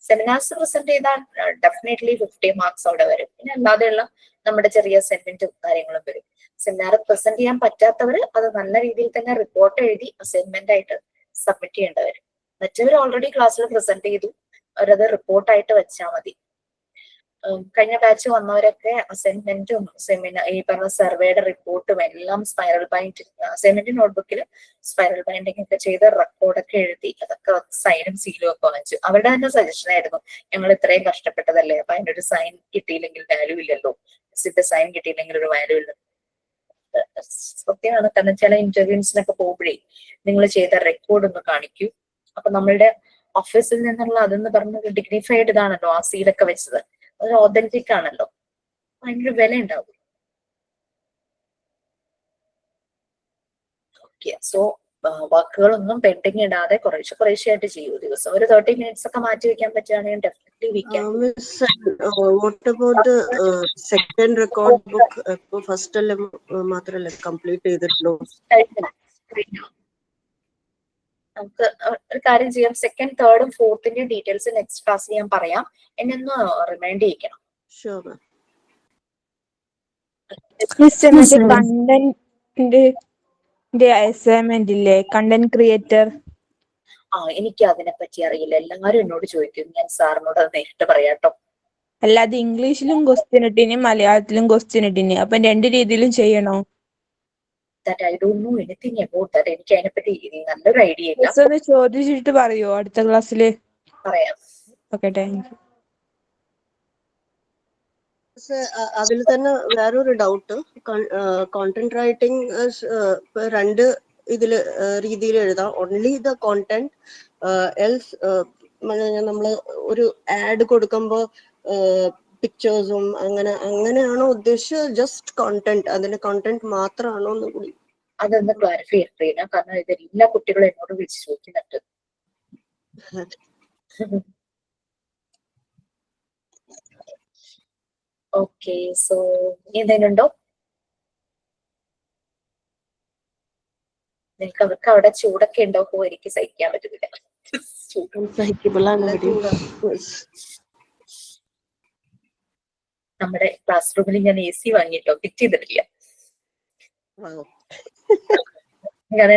സെമിനാർസ് പ്രസന്റ് ചെയ്താൽ ഡെഫിനറ്റ്ലി 50 മാർക്സ് അവിടെ വരും. പിന്നെ അല്ലാതെയുള്ള നമ്മുടെ ചെറിയ അസൈൻമെന്റും കാര്യങ്ങളും വരും. സെമിനാർ പ്രസന്റ് ചെയ്യാൻ പറ്റാത്തവര് അത് നല്ല രീതിയിൽ തന്നെ റിപ്പോർട്ട് എഴുതി അസൈൻമെന്റ് ആയിട്ട് സബ്മിറ്റ് ചെയ്യേണ്ടവരും. മറ്റവർ ഓൾറെഡി ക്ലാസ്സിൽ പ്രസന്റ് ചെയ്തു, അവരത് റിപ്പോർട്ടായിട്ട് വെച്ചാൽ മതി. കഴിഞ്ഞ ബാച്ച് വന്നവരൊക്കെ അസൈൻമെന്റും ഈ പറഞ്ഞ സർവേയുടെ റിപ്പോർട്ടും എല്ലാം സ്പൈറൽ ബൈൻഡ്, അസൈൻമെന്റ് നോട്ട്ബുക്കിൽ സ്പൈറൽ ബൈൻഡിങ് ഒക്കെ ചെയ്ത് റെക്കോർഡൊക്കെ എഴുതി അതൊക്കെ സൈനും സീലും ഒക്കെ വാങ്ങിച്ചു. അവരുടെ തന്നെ സജഷൻ ആയിരുന്നു, ഞങ്ങൾ ഇത്രയും കഷ്ടപ്പെട്ടതല്ലേ, അപ്പൊ അതിന്റെ ഒരു സൈൻ കിട്ടിയില്ലെങ്കിൽ വാല്യൂ ഇല്ലല്ലോ, മിസ്സിന്റെ സൈൻ കിട്ടിയില്ലെങ്കിൽ ഒരു വാല്യൂ ഇല്ല. സത്യമാണ്. കാരണം ചില ഇന്റർവ്യൂസിനൊക്കെ പോകുമ്പോഴേ നിങ്ങൾ ചെയ്ത റെക്കോർഡ് ഒന്ന് കാണിക്കൂ. അപ്പൊ നമ്മളുടെ ഓഫീസിൽ നിന്നുള്ള അതെന്ന് പറഞ്ഞ ഡിഗ്നിഫൈഡ് ഇതാണല്ലോ ആ സീലൊക്കെ വെച്ചത്, അത് ഓതന്റിക് ആണല്ലോ, അതിനൊരു വില ഉണ്ടാവും. ഓക്കെ, സോ വാക്കുകളൊന്നും പെൻഡിങ് ഇടാതെ കുറേശ്ശെ ആയിട്ട് ചെയ്യൂ. ദിവസം ഒരു 30 മിനിറ്റ്സ് ഒക്കെ മാറ്റി വെക്കാൻ പറ്റുകയാണെങ്കിൽ ഡെഫിനറ്റ്ലി വീക്കാൻ. What about second record book? ഇപ്പൊ ഫസ്റ്റ് അല്ല മാത്രമല്ല കംപ്ലീറ്റ് ചെയ്തിട്ടുള്ളൂ. നമുക്ക് ഒരു കാര്യം ചെയ്യാം, സെക്കൻഡ് തേർഡും ഫോർത്തിന്റെയും ഡീറ്റെയിൽസ് നെക്സ്റ്റ് ക്ലാസ്സിൽ ഞാൻ പറയാം. എന്നെ ഒന്ന് റിമൈൻഡ് ചെയ്യിക്കണം. കണ്ടന്റ് അസൈൻമെന്റ് ഇല്ലേ, കണ്ടന്റ് ക്രിയേറ്റർ? എനിക്ക് അതിനെ പറ്റി അറിയില്ല, എല്ലാരും എന്നോട് ചോദിക്കും, ഞാൻ സാറിനോട് അത് നേരിട്ട് പറയാട്ടോ. അല്ലാതെ ഇംഗ്ലീഷിലും ക്വസ്റ്റ്യൻ ഇട്ടിന് മലയാളത്തിലും ക്വസ്റ്റ്യൻ ഇട്ടിന്, അപ്പൊ 2 രീതിയിലും ചെയ്യണോ? That I don't know anything about that. എനിക്ക് അതിനെപ്പറ്റി നല്ലൊരു ഐഡിയ ഇല്ല. ഒന്ന് ചോദിച്ചിട്ട് പറയോ അടുത്ത ക്ലാസ്സില്? പറയാം. Okay, thank U. അതിൽ തന്നെ വേറൊരു ഡൗട്ട്, കോണ്ടന്റ് റൈറ്റിംഗ് 2 ഇതില് രീതിയിൽ എഴുതാം. ഓൺലി ദ കോണ്ടന്റ് എൽസ് നമ്മള് ഒരു ആഡ് കൊടുക്കുമ്പോ പിക്ചേഴ്സും അങ്ങനെയാണോ ഉദ്ദേശിച്ചത്? ജസ്റ്റ് കോണ്ടന്റ്, അതിന്റെ കോണ്ടന്റ് മാത്രമാണോ എന്ന് കൂടി അതൊന്ന് ക്ലാരിഫൈ ചെയ്യണം. കാരണം ഇത് എല്ലാ കുട്ടികളും എന്നോട് വിളിച്ച് ചോദിക്കുന്നുണ്ട്. ഓക്കെ, സോ എന്തെങ്കിലും ഉണ്ടോ? നിങ്ങൾക്ക് അവർക്ക് അവിടെ ചൂടൊക്കെ ഉണ്ടോ? എനിക്ക് സഹിക്കാൻ പറ്റുന്നില്ല. അൺസഹിക്കബിളാണ് ഇവിടെ. നമ്മുടെ ക്ലാസ് റൂമിൽ ഞാൻ AC വാങ്ങിട്ടോ, ഫിറ്റ് ചെയ്തിട്ടില്ല. ഞാൻ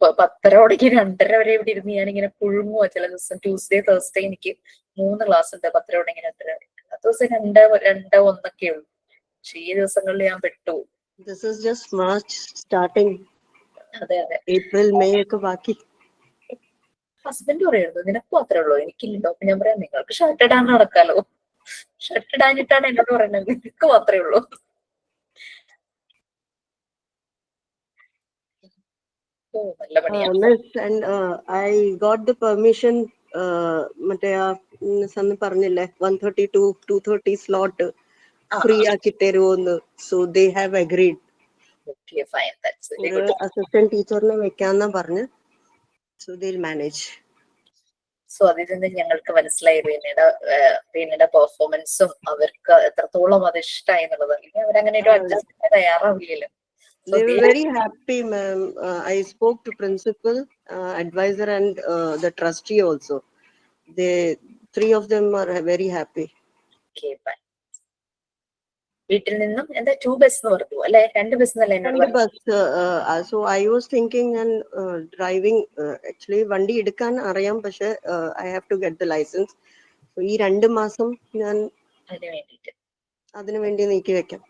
10:30 തുടങ്ങി 2:30 വരെ ഇവിടെ ഇരുന്ന് ഞാനിങ്ങനെ പുഴുങ്ങുക. ചില ദിവസം ട്യൂസ്ഡേ തേഴ്സ്ഡേ എനിക്ക് 3 ക്ലാസ് ഉണ്ട്, 10:30 തുടങ്ങി 2:30 വരെ. ആ ദിവസം 2-1 ഉള്ളൂ. പക്ഷെ ഈ ദിവസങ്ങളിൽ ഞാൻ പെട്ടു. This is just March starting. അതെ അതെ. April, May ഒക്കെ ബാക്കി. ഹസ്ബൻഡ് പറയുന്നത് നിനക്ക് മാത്രമേ ഉള്ളൂ, എനിക്കില്ലല്ലോ. അപ്പൊ ഞാൻ പറയാം നിങ്ങൾക്ക് ഷർട്ട് ഇടാൻ നടക്കാലോ. ഷർട്ട് ഇടാനിട്ടാണ് എന്നോട് പറയുന്നത്, നിനക്ക് മാത്രമേ ഉള്ളൂ. നല്ല പണിയാണ്. And I got the permission. മറ്റേ അന്ന് പറഞ്ഞില്ലേ 1:30 to 2:30 slot ഫ്രീ ആക്കി തരുമോന്ന്. So they have agreed. Okay, fine. That's very ഒരു good. അസിസ്റ്റന്റ് ടീച്ചറിനെ വെക്കാന്നാ പറഞ്ഞു. So they'll manage. സോ അതിൽ നിന്ന് ഞങ്ങൾക്ക് മനസ്സിലായി റീനയുടെ പെർഫോമൻസും അവർക്ക് എത്രത്തോളം അത് ഇഷ്ടമായി എന്നുള്ളത്. അല്ലെങ്കിൽ അവരങ്ങനെ ഒരു adjustment തയ്യാറാവില്ലല്ലോ. They were very happy, ma'am. I spoke to principal, advisor, and the trustee also. They 3 of them are very happy. Okay, fine. വീട്ടിൽ നിന്നും എന്താ 2 ബസ് എന്ന് പറഞ്ഞു അല്ലെ? 2 ബസ് എന്നല്ലേ എന്നോട് bus. So I was thinking and driving. Actually വണ്ടി എടുക്കാൻ അറിയാം, പക്ഷെ I have to get the license. So ഈ 2 മാസം ഞാൻ അതിനു വേണ്ടി നീക്കി വെക്കാം.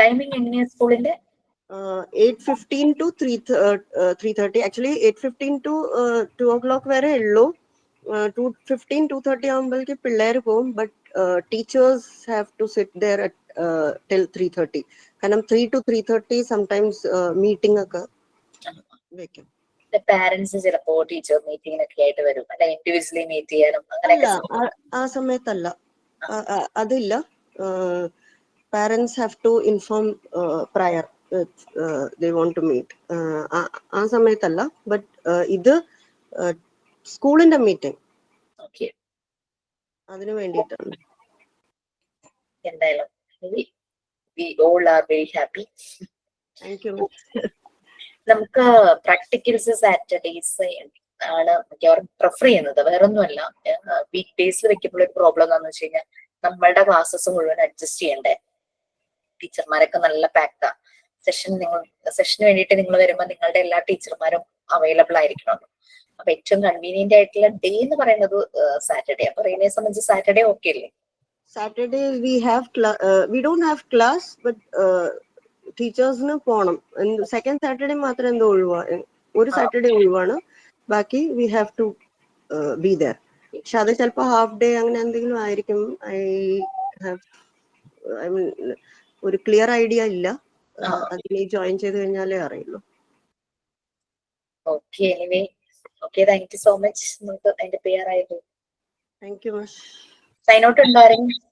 ടൈമിംഗ് എങ്ങനെയാ സ്കൂളിന്റെ? 8:15 to 3:30. Actually 8:15 to 2 o'clock വരെ ഉള്ളൂ. 2:15 2:30 ആകുമ്പോഴേക്ക് പിള്ളേർ പോകും. But teachers have to sit there at till 3:30. കാരണം 3 to 3:30 sometimes meeting ഒക്കെ വെക്കും. പാരന്റ്സ് ചിലപ്പോ ടീച്ചർ മീറ്റിംഗിനൊക്കെ ആയിട്ട് വരും അല്ലെ, ഇൻഡിവിജ്വലി മീറ്റ് ചെയ്യാനും അങ്ങനെയൊക്കെ. ആ സമയത്തല്ല, അതില്ല. Parents have to inform prior that they want to meet. ആ സമയത്തല്ല, ബട്ട് ഇത് സ്കൂളിന്റെ മീറ്റിംഗ്. ഓക്കെ, അതിനു വേണ്ടിയിട്ടാണ്. എന്തായാലും we all are very happy. Thank you. നമുക്ക് പ്രാക്ടിക്കൽസ് സാറ്റർഡേസ് ആണ് മിക്കവാറും പ്രിഫർ ചെയ്യുന്നത്, വേറൊന്നുമല്ല. വീക്ക് ഡേയ്സിൽ വെക്കുമ്പോൾ ഒരു പ്രോബ്ലം എന്താണെന്ന് വെച്ച് കഴിഞ്ഞാൽ നമ്മളുടെ ക്ലാസ്സസ് മുഴുവൻ അഡ്ജസ്റ്റ് ചെയ്യണ്ടേ. ടീച്ചർമാരൊക്കെ നല്ല പാക്ടാ. സെഷന് വേണ്ടിയിട്ട് നിങ്ങൾ വരുമ്പോൾ നിങ്ങളുടെ എല്ലാ ടീച്ചർമാരും അവൈലബിൾ ആയിരിക്കണം. അപ്പൊ ഏറ്റവും കൺവീനിയന്റ് ആയിട്ടുള്ള ഡേ എന്ന് പറയുന്നത് സാറ്റർഡേ. അപ്പൊ റീനയെ സംബന്ധിച്ച് സാറ്റർഡേ ഓക്കെ അല്ലേ? Saturday we don't have class, but ടീച്ചേഴ്സിന് പോണം. സെക്കൻഡ് സാറ്റർഡേ മാത്രം എന്തോ ഒഴിവാണ്, ഒരു സാറ്റർഡേ ഒഴിവാണ്. ബാക്കി we have to be there. പക്ഷെ അത് ചിലപ്പോ ഹാഫ് ഡേ അങ്ങനെ എന്തെങ്കിലും ആയിരിക്കും. ഐ മീൻ ഒരു ക്ലിയർ ഐഡിയ ഇല്ല. അതിന് ജോയിൻ ചെയ്ത് കഴിഞ്ഞാലേ അറിയുള്ളൂ. Okay, anyway okay, thank you so much. നമുക്ക് അതിന്റെ പേരായിരുന്നു. Thank you much. Sign out ഉണ്ടോ ആരെങ്കിലും?